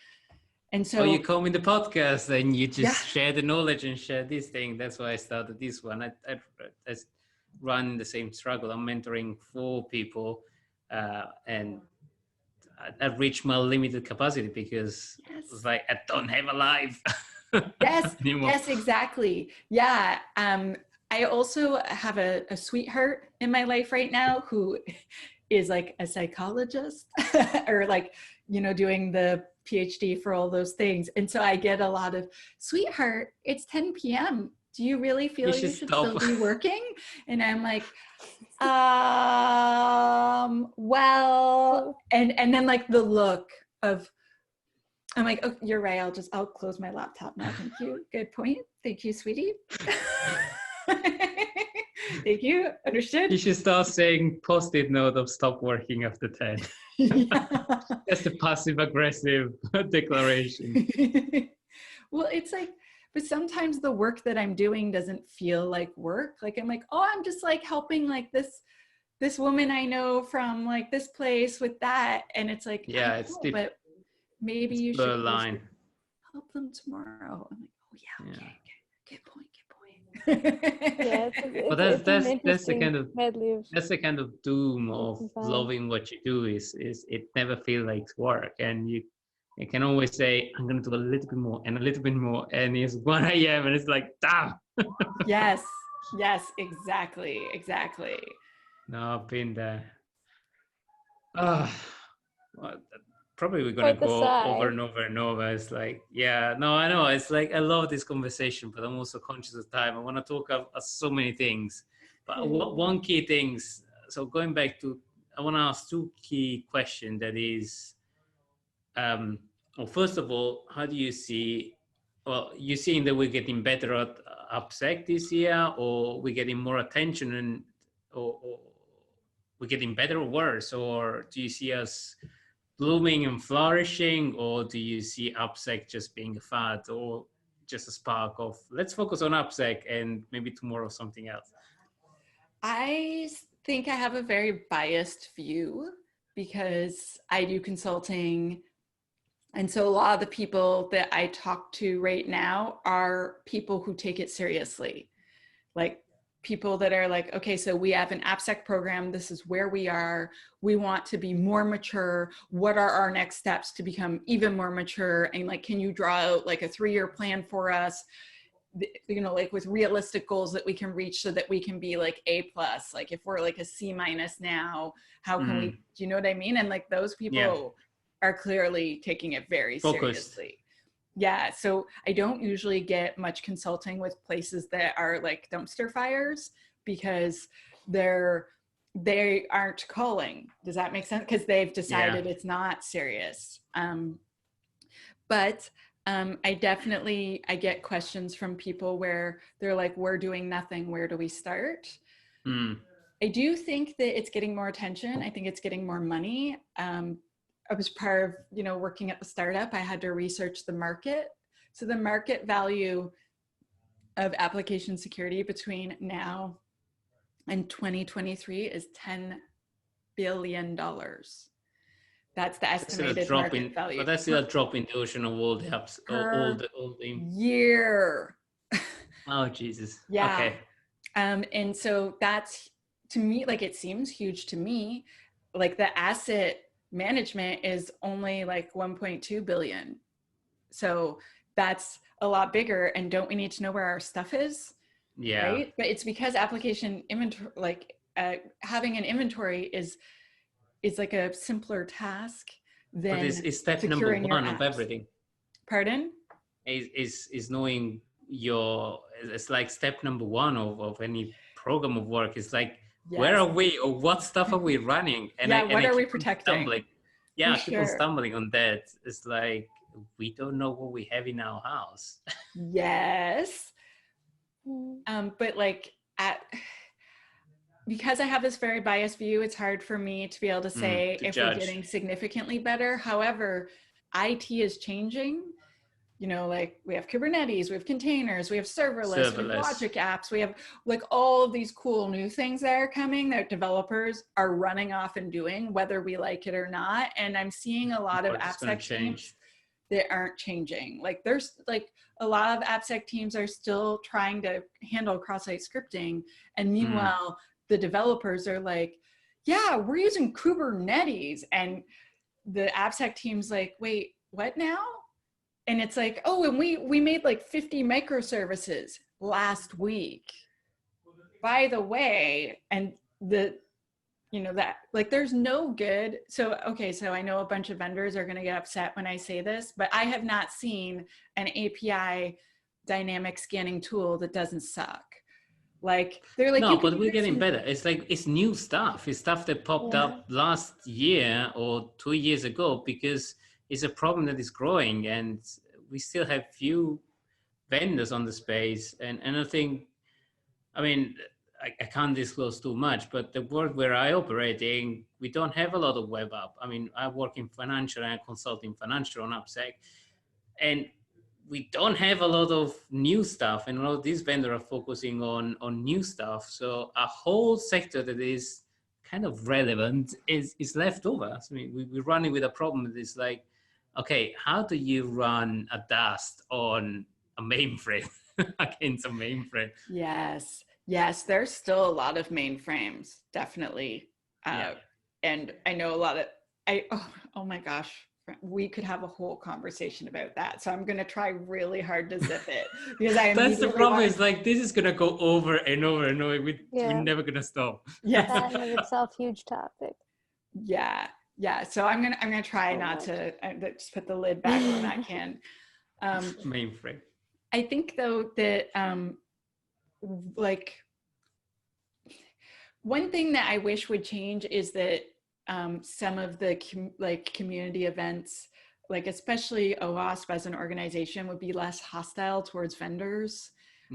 And so you come in the podcast and you just share the knowledge and share this thing. That's why I started this one. I run the same struggle. I'm mentoring 4 people and I've reached my limited capacity because it's like I don't have a life. Yes, exactly. Yeah. I also have a sweetheart in my life right now who is like a psychologist or like, doing the PhD for all those things. And so I get a lot of, sweetheart, it's 10 p.m. Do you really feel you should still be working? And I'm like, well, and then like the look of, I'm like, oh, you're right. I'll close my laptop now. Thank you. Good point. Thank you, sweetie. Thank you. Understood. You should start saying post-it note of stop working after 10. That's the passive aggressive declaration. Well, it's like, but sometimes the work that I'm doing doesn't feel like work. Like I'm like, oh, I'm just like helping like this woman I know from like this place with that. And it's like, yeah, it's deep. But maybe you should help them tomorrow. I'm like, oh yeah, okay. Good point. Yeah, but that's the kind of doom of loving what you do is it never feels like work, and you can always say I'm going to do a little bit more and a little bit more, and it's 1 a.m. and it's like damn. Yes, exactly. No, I've been there. Well, probably we're going to go over and over and over. It's like, yeah, no, I know. It's like, I love this conversation, but I'm also conscious of time. I want to talk of so many things, but one key things. So going back to, I want to ask 2 key questions. That is, well, first of all, how do you see, well, you seeing that we're getting better at Appsec this year, or we're getting more attention, and or we're getting better or worse, or do you see us blooming and flourishing, or do you see Appsec just being a fad, or just a spark of let's focus on Appsec and maybe tomorrow something else? I think I have a very biased view because I do consulting. And so a lot of the people that I talk to right now are people who take it seriously. Like people that are like, okay, so we have an Appsec program. This is where we are. We want to be more mature. What are our next steps to become even more mature? And like, can you draw out like a 3-year plan for us? You know, like with realistic goals that we can reach so that we can be like A+. Like if we're like a C- now, how can we, do you know what I mean? And like those people are clearly taking it very seriously. Yeah, so I don't usually get much consulting with places that are like dumpster fires because they aren't calling. Does that make sense? Because they've decided it's not serious. But I get questions from people where they're like, we're doing nothing, where do we start? I do think that it's getting more attention. I think it's getting more money. I was part of, you know, working at the startup. I had to research the market. So the market value of application security between now and 2023 is $10 billion. That's the estimated market value. But that's still a drop in the ocean of all the apps, all the year. Oh, Jesus. Yeah. Okay. And so that's, to me, like, it seems huge to me. Like the asset management is only like 1.2 billion. So that's a lot bigger. And don't we need to know where our stuff is? Yeah. Right. But it's because application inventory, like having an inventory is like a simpler task than but it's step number one of everything. Pardon? Is knowing it's like step number one of any program of work. It's like, where are we, or what stuff are we running? And what are we protecting? I keep on stumbling on that. It's like, we don't know what we have in our house. Yes. But like because I have this very biased view, it's hard for me to be able to say if we're getting significantly better. However, IT is changing. You know, like we have Kubernetes, we have containers, we have serverless, we have logic apps, we have like all of these cool new things that are coming that developers are running off and doing, whether we like it or not. And I'm seeing a lot of Appsec teams that aren't changing. Like there's like a lot of Appsec teams are still trying to handle cross-site scripting. And meanwhile, the developers are like, yeah, we're using Kubernetes. And the Appsec team's like, wait, what now? And it's like, oh, and we made like 50 microservices last week, by the way. And that like, there's no good. So, okay, so I know a bunch of vendors are going to get upset when I say this, but I have not seen an API dynamic scanning tool that doesn't suck. Like they're like, no, but we're getting better. It's like, it's new stuff. It's stuff that popped up last year or 2 years ago, because it's a problem that is growing, and we still have few vendors on the space. And I think, I mean, I can't disclose too much, but the world where I operate in, we don't have a lot of web app. I mean, I work in financial and I consult in financial on Appsec, and we don't have a lot of new stuff, and a lot of these vendors are focusing on new stuff. So a whole sector that is kind of relevant is left over. I mean, we're running with a problem that is like, okay, how do you run a Dust on a mainframe against a mainframe? Yes, there's still a lot of mainframes, definitely. And I know a lot of, oh my gosh, we could have a whole conversation about that. So I'm going to try really hard to zip it, because that's the problem. Is like, this is going to go over and over and over. We're never going to stop. That in itself, huge topic. Yeah. So I'm gonna try not to just put the lid back on that can. Mainframe. I think though that like one thing that I wish would change is that some of the community events, like especially OWASP as an organization, would be less hostile towards vendors.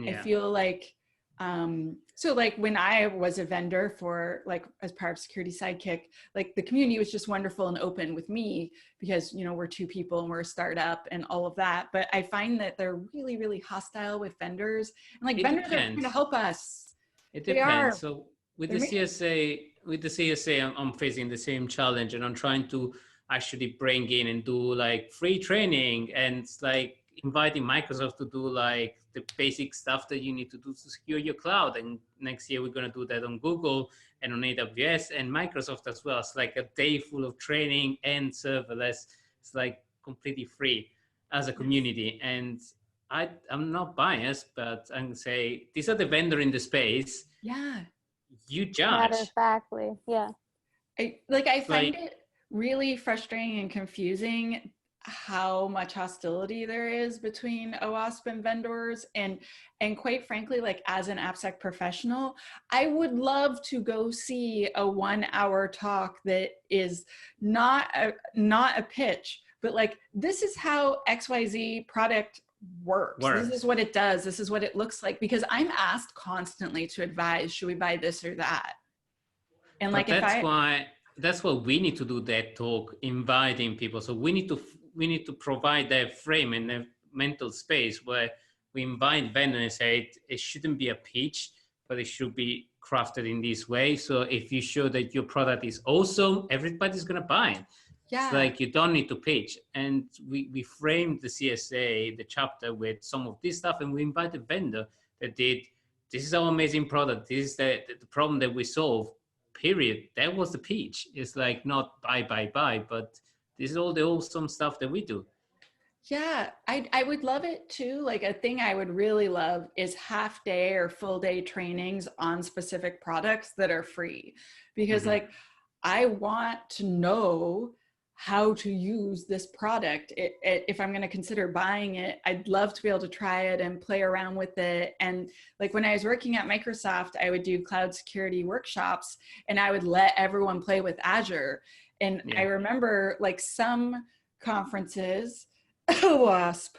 I feel like So like when I was a vendor for like as part of Security Sidekick, like the community was just wonderful and open with me because, you know, we're two people and we're a startup and all of that. But I find that they're really, really hostile with vendors, and like vendors are trying to help us. It They are. depends. So with They're the CSA, I'm facing the same challenge, and I'm trying to actually bring in and do like free training, and it's like inviting Microsoft to do like the basic stuff that you need to do to secure your cloud. And next year we're going to do that on Google and on AWS and Microsoft as well. It's like a day full of training and serverless. It's like completely free as a community. And I'm not biased, but I'm going to say these are the vendor in the space. Yeah. You judge. Matter of factly, yeah. I find it really frustrating and confusing how much hostility there is between OWASP and vendors, and quite frankly, like as an Appsec professional, I would love to go see a 1-hour talk that is not a pitch, but like, this is how XYZ product works. This is what it does. This is what it looks like, because I'm asked constantly to advise, should we buy this or that? And like, that's what we need to do, that talk, inviting people. So we need to provide that frame and a mental space where we invite vendors and say it shouldn't be a pitch, but it should be crafted in this way. So if you show that your product is awesome, everybody's going to buy it. Yeah. It's like you don't need to pitch. And we framed the CSA, the chapter, with some of this stuff, and we invite the vendor that did, this is our amazing product. This is the problem that we solve, period. That was the pitch. It's like not buy, but this is all the awesome stuff that we do. Yeah, I would love it too. Like, a thing I would really love is half day or full day trainings on specific products that are free, because like, I want to know how to use this product. If I'm going to consider buying it, I'd love to be able to try it and play around with it. And like, when I was working at Microsoft, I would do cloud security workshops and I would let everyone play with Azure. And I remember like some conferences, OWASP,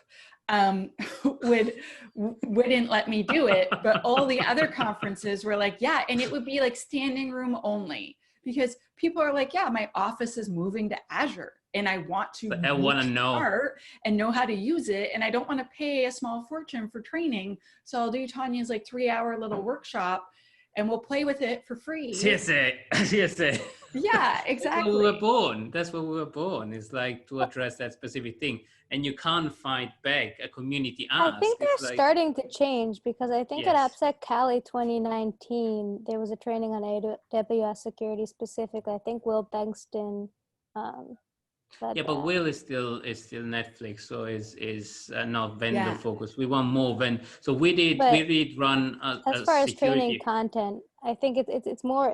wouldn't let me do it, but all the other conferences were like, yeah. And it would be like standing room only, because people are like, yeah, my office is moving to Azure and I want to know how to use it. And I don't want to pay a small fortune for training. So I'll do Tanya's like 3-hour little workshop and we'll play with it for free. CSA. Yeah, exactly. That's what we were born. That's what we were born. It's like to address that specific thing. And you can't fight back a community ask. I think they're starting to change, because I think at Appsec Cali 2019, there was a training on AWS security specifically. I think Will Bengston but Will is still Netflix, so is not vendor focused. We want more so we did run as far as training content. I think it's more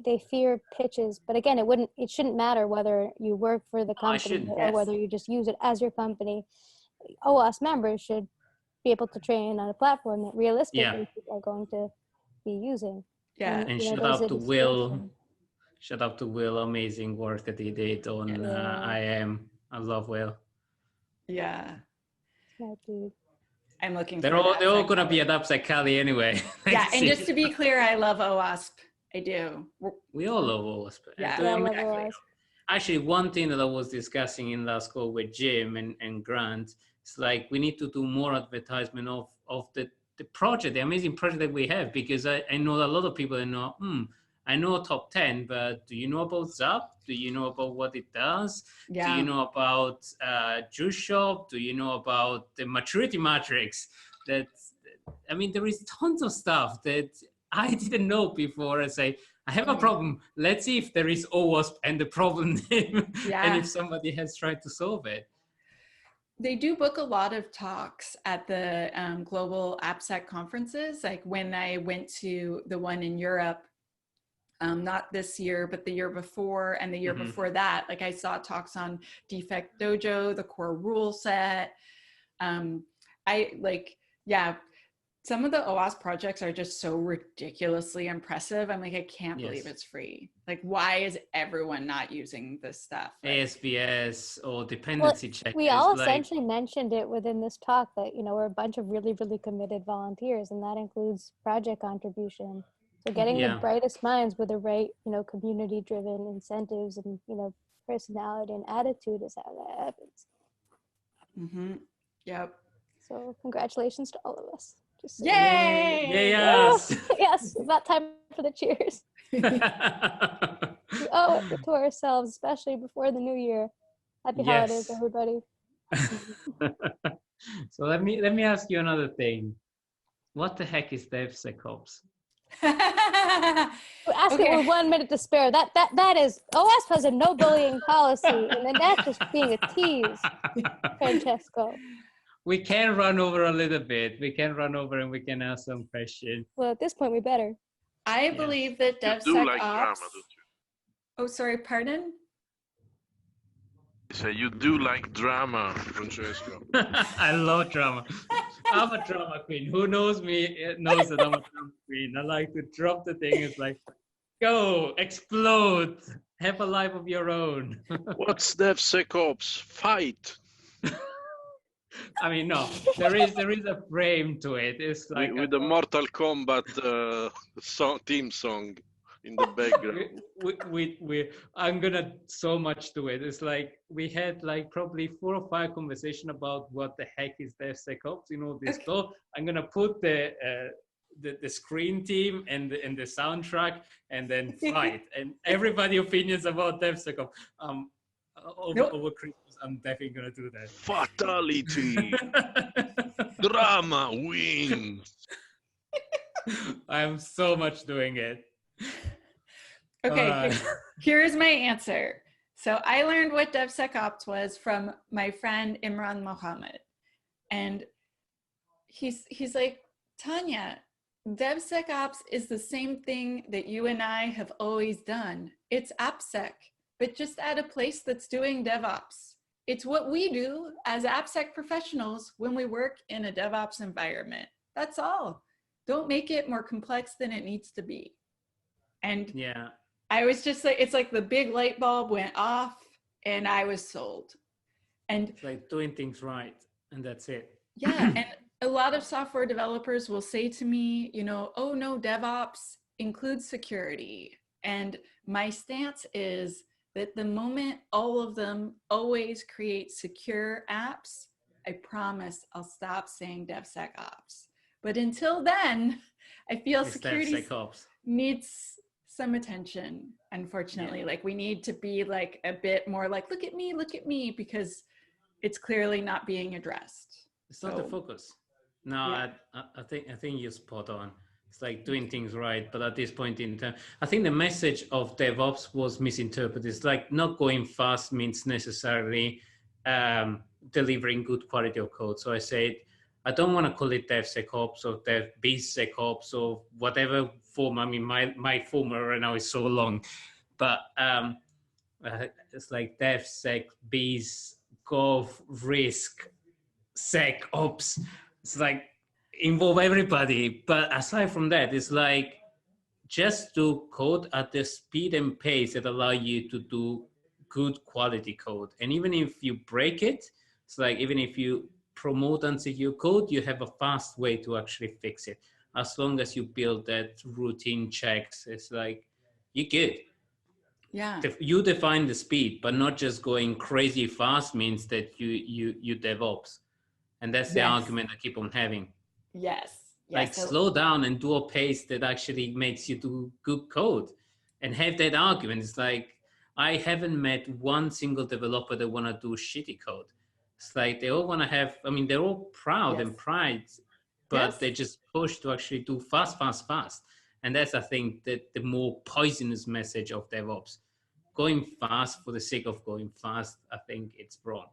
they fear pitches, but again, it shouldn't matter whether you work for the company or whether you just use it as your company. OWASP members should be able to train on a platform that realistically people are going to be using. Yeah, and shout out to Will. Shout out to Will, amazing work that he did on IAM. I love Will. Yeah. Smart dude. I'm looking. They're all gonna be at Appsec Cali anyway. Yeah, and just to be clear, I love OWASP. I do. We all love OWASP. Yeah. Actually, one thing that I was discussing in last call with Jim and Grant, it's like we need to do more advertisement of the project, the amazing project that we have, because I know a lot of people that know, I know Top 10, but do you know about ZAP? Do you know about what it does? Yeah. Do you know about Juice Shop? Do you know about the maturity matrix? There is tons of stuff that I didn't know before. I say, I have a problem. Let's see if there is OWASP and the problem name, and if somebody has tried to solve it. They do book a lot of talks at the global Appsec conferences. Like when I went to the one in Europe, not this year, but the year before and the year before that, like I saw talks on Defect Dojo, the core rule set. some of the OWASP projects are just so ridiculously impressive. I'm like, I can't believe Yes. it's free. Like, why is everyone not using this stuff? Right? ASVS or Well, dependency checkers. we all like, essentially mentioned it within this talk that, you know, we're a bunch of really, really committed volunteers, and that includes project contribution. So getting Yeah. the brightest minds with the right, you know, community-driven incentives and, you know, personality and attitude is how that happens. Mm-hmm. Yep. So congratulations to all of us. Just saying. Yay! Yes. Yes, about time for the cheers. We owe it to ourselves, especially before the new year. Happy holidays, Yes. everybody. So let me ask you another thing. What the heck is DevSecOps? Ask it Okay. with 1 minute to spare. That is, OWASP has a no bullying policy, and then that's just being a tease, Francesco. We can run over a little bit. We can run over and we can ask some questions. Well, at this point, we better. I believe that You do like DevSecOps. drama, don't you? Oh, sorry, pardon? You say you do like drama, Francesco. I love drama. I'm a drama queen. Who knows me knows that I'm a drama queen. I like to drop the thing. It's like, go, explode, have a life of your own. What's DevSecOps? Fight. I mean, no, there is a frame to it. It's like With the Mortal Kombat theme song in the background. I'm gonna so much to it. It's like we had like probably 4 or 5 conversations about what the heck is DevSecOps. You know, this stuff. I'm gonna put the screen team and the soundtrack and then fight. And everybody opinions about DevSecOps. Over Christmas, I'm definitely gonna do that. Fatality. Drama wins. I'm so much doing it. Okay, here's my answer. So I learned what DevSecOps was from my friend Imran Mohammed. And he's like, Tanya, DevSecOps is the same thing that you and I have always done. It's Appsec, but just at a place that's doing DevOps. It's what we do as Appsec professionals when we work in a DevOps environment. That's all. Don't make it more complex than it needs to be. And yeah, I was just like, it's like the big light bulb went off and I was sold. And it's like doing things right, and that's it. yeah, and a lot of software developers will say to me, you know, oh no, DevOps includes security. And my stance is that the moment all of them always create secure apps, I promise I'll stop saying DevSecOps. But until then, I feel It's security DevSecOps. needs some attention, unfortunately. Yeah. Like we need to be like a bit more like, look at me, because it's clearly not being addressed. It's not the focus. No, Yeah. I think you're spot on. It's like doing things right, but at this point in time, I think the message of DevOps was misinterpreted. It's like not going fast means necessarily delivering good quality of code. So I said, I don't want to call it DevSecOps or DevBizSecOps or whatever form. I mean, my form right now is so long, but it's like DevSec, Biz, Gov, Risk, SecOps. It's like involve everybody. But aside from that, it's like just do code at the speed and pace that allow you to do good quality code. And even if you break it, it's like even if you promote unsecure code, you have a fast way to actually fix it. As long as you build that routine checks, it's like you're good. Yeah. You define the speed, but not just going crazy fast means that you DevOps. And that's the argument I keep on having. Yes. Like slow down and do a pace that actually makes you do good code and have that argument. It's like, I haven't met one single developer that want to do shitty code. It's like they all want to have, I mean, they're all proud and pride, but they just push to actually do fast. And that's, I think, that the more poisonous message of DevOps. Going fast for the sake of going fast, I think it's wrong.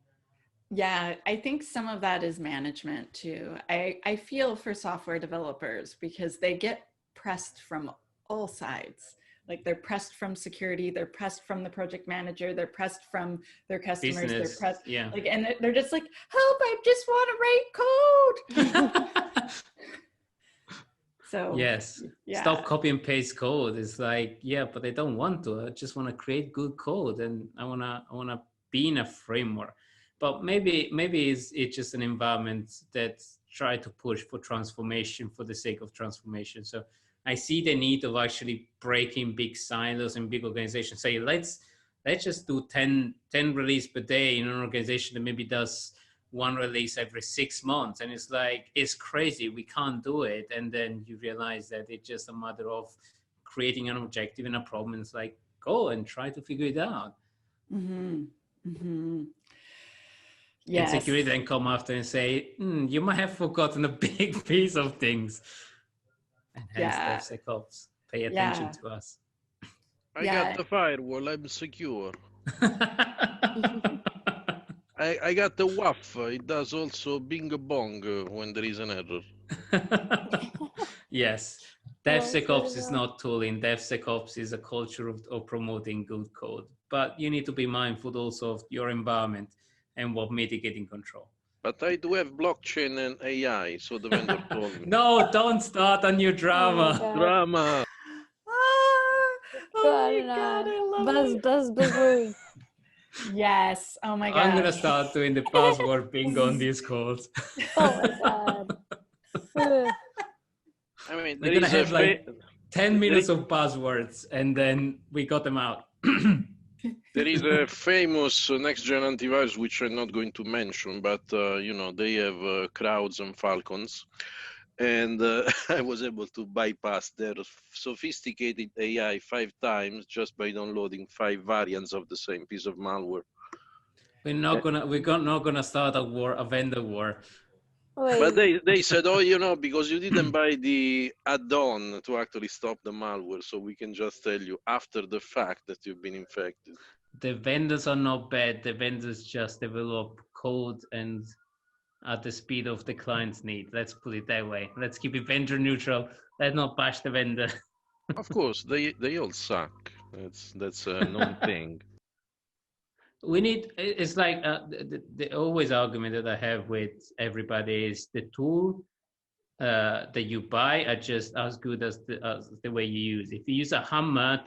Yeah, I think some of that is management too. I feel for software developers because they get pressed from all sides. Like they're pressed from security, they're pressed from the project manager, they're pressed from their customers, Business, they're pressed, like, and they're just like, help, I just want to write code. So Yes. yeah. Stop copy and paste code. It's like, yeah, but I don't want to. I just want to create good code, and I wanna be in a framework. But maybe it's just an environment that try to push for transformation for the sake of transformation. So I see the need of actually breaking big silos and big organizations. Say, let's just do 10 release per day in an organization that maybe does one release every 6 months, and it's like, it's crazy, we can't do it. And then you realize that it's just a matter of creating an objective and a problem, and it's like, go and try to figure it out. Yes. And security then come after and say, you might have forgotten a big piece of things, and hence DevSecOps pay attention to us. I got the firewall, I'm secure. I got the WAF. It does also bing bong when there is an error. Yes. DevSecOps is not tooling. DevSecOps is a culture of promoting good code. But you need to be mindful also of your environment and what mitigating control. But I do have blockchain and AI, so the vendor told me. No, don't start a new drama. Oh Drama. Oh my God, I love it. Buzz. Yes. Oh my God. I'm gonna start doing the password bingo on these calls. Oh my God. I mean, We're gonna have like 10 minutes of buzzwords, and then we got them out. There is a famous next-gen antivirus, which I'm not going to mention, but you know, they have crowds and falcons. And I was able to bypass their sophisticated AI 5 times just by downloading 5 variants of the same piece of malware. We're not gonna start a vendor war. Wait. But they said, oh, you know, because you didn't buy the add-on to actually stop the malware, so we can just tell you after the fact that you've been infected. The vendors are not bad. The vendors just develop code and at the speed of the client's need. Let's put it that way. Let's keep it vendor neutral. Let's not bash the vendor. Of course, they all suck. That's a known thing. We need, it's like the always argument that I have with everybody is the tool that you buy are just as good as the way you use. If you use a hammer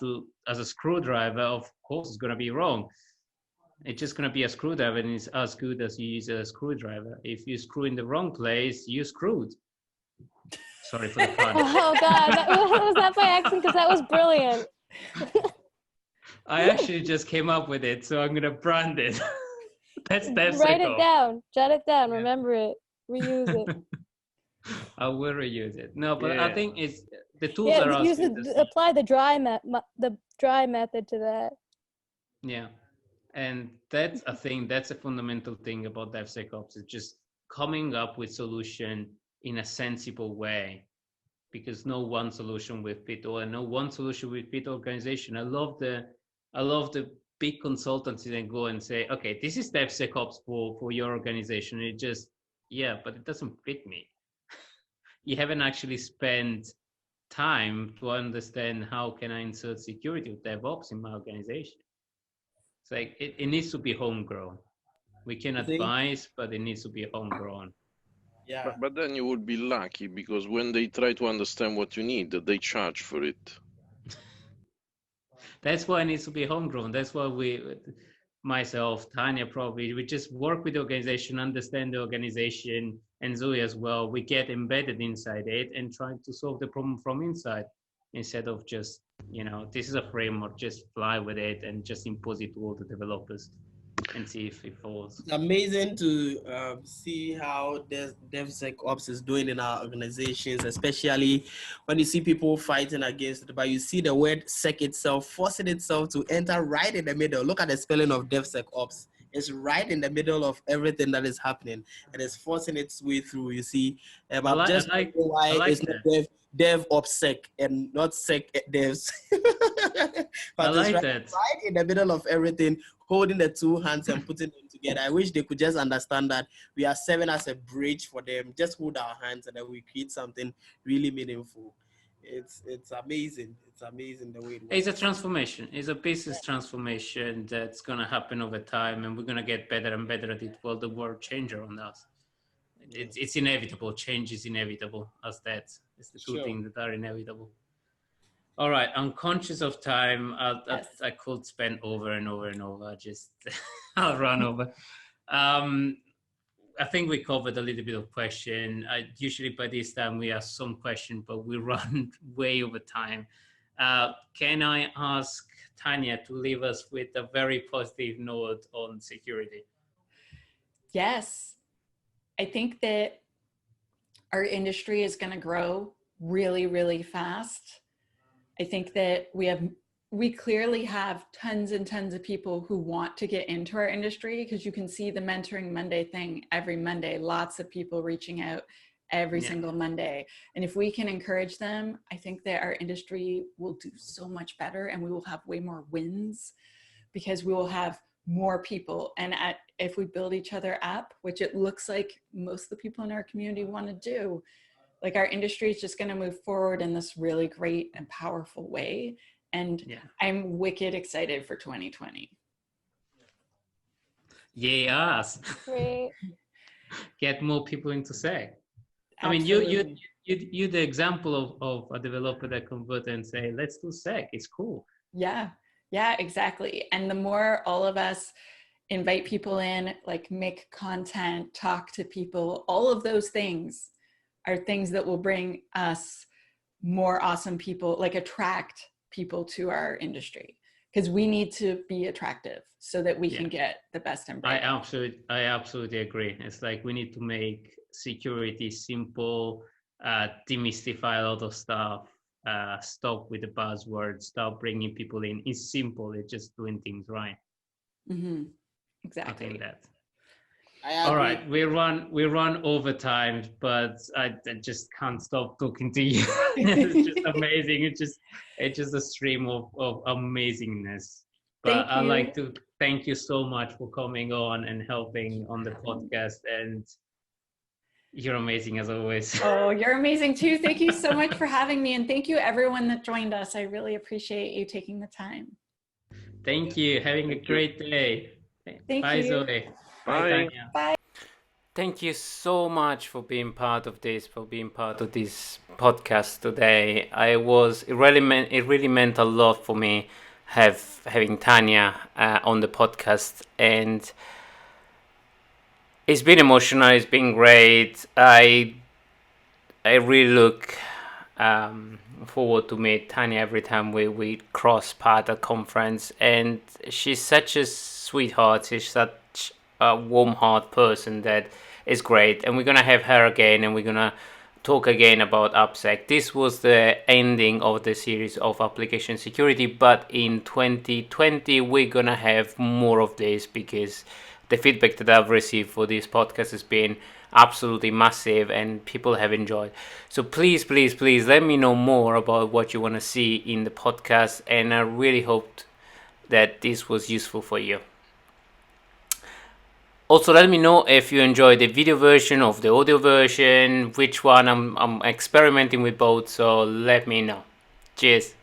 as a screwdriver, of course it's going to be wrong. It's just going to be a screwdriver, and it's as good as you use a screwdriver. If you screw in the wrong place, you screwed. Sorry for the pun. Oh God, was that by accident? Because that was brilliant. I actually just came up with it, so I'm going to brand it. That's Write it down, jot it down, remember it, reuse it. I will reuse it. No, but Yeah. I think it's the tools are apply the dry method to that. Yeah, and that's a thing. That's a fundamental thing about DevSecOps. It's just coming up with solution in a sensible way, because no one solution will fit all, and no one solution will fit organization. I love the big consultancies that go and say, okay, this is DevSecOps for your organization. It just, yeah, but it doesn't fit me. You haven't actually spent time to understand how can I insert security with DevOps in my organization. It's like, it needs to be homegrown. We can advise, but it needs to be homegrown. Yeah. But then you would be lucky, because when they try to understand what you need, they charge for it. That's why it needs to be homegrown. That's why myself, Tanya probably, we just work with the organization, understand the organization, and Zoe as well. We get embedded inside it and try to solve the problem from inside, instead of just, this is a framework, just fly with it and just impose it to all the developers and see if it falls. It's amazing to see how DevSecOps is doing in our organizations, especially when you see people fighting against it, but you see the word sec itself forcing itself to enter right in the middle. Look at the spelling of DevSecOps. It's right in the middle of everything that is happening, and it's forcing its way through. You see, I'm just wondering why it's not DevOpsec and not sec devs. But it's right in the middle of everything, holding the two hands and putting them together. I wish they could just understand that we are serving as a bridge for them. Just hold our hands and then we create something really meaningful. It's amazing. It's amazing the way it works. It's a transformation. It's a business transformation that's going to happen over time, and we're going to get better and better at it while the world changes around us. it's inevitable. Change is inevitable, as that is the two things that are inevitable. All right, I'm conscious of time. I could spend over and over and over. Just I'll run over. I think we covered a little bit of question. Usually by this time we have some question, but we run way over time. Can I ask Tanya to leave us with a very positive note on security? Yes. I think that our industry is going to grow really, really fast. I think that we clearly have tons and tons of people who want to get into our industry, because you can see the Mentoring Monday thing every Monday, lots of people reaching out every single Monday. And if we can encourage them, I think that our industry will do so much better, and we will have way more wins because we will have more people. And if we build each other up, which it looks like most of the people in our community want to do, like our industry is just going to move forward in this really great and powerful way. And I'm wicked excited for 2020. Yes. Great. Get more people into SEC. Absolutely. I mean, you're the example of a developer that convert and say, let's do SEC. It's cool. Yeah, exactly. And the more all of us invite people in, like make content, talk to people, all of those things are things that will bring us more awesome people, like attract people to our industry, because we need to be attractive so that we can get the best and brightest. I absolutely agree. It's like we need to make security simple, demystify a lot of stuff, stop with the buzzwords, stop bringing people in. It's simple. It's just doing things right. Mm-hmm. Exactly. I think that. All right, we run over time, but I just can't stop talking to you. It's just amazing. It's just a stream of amazingness. But I'd like to thank you so much for coming on and helping on the podcast. And you're amazing as always. Oh, you're amazing too. Thank you so much for having me. And thank you everyone that joined us. I really appreciate you taking the time. Thank you. Having a great day. Bye, you. Zoe. Bye. Tanya. Bye. Thank you so much for being part of this, podcast today. It really meant a lot for me having Tanya on the podcast, and it's been emotional. It's been great. I really look forward to meet Tanya every time we cross paths at conference, and she's such a sweetheart. She's such a warm heart person that is great, and we're gonna have her again, and we're gonna talk again about Appsec. This was the ending of the series of application security, but in 2020 we're gonna have more of this, because the feedback that I've received for this podcast has been absolutely massive and people have enjoyed. So please let me know more about what you want to see in the podcast, and I really hoped that this was useful for you. Also, let me know if you enjoyed the video version of the audio version, which one. I'm experimenting with both, so let me know. Cheers.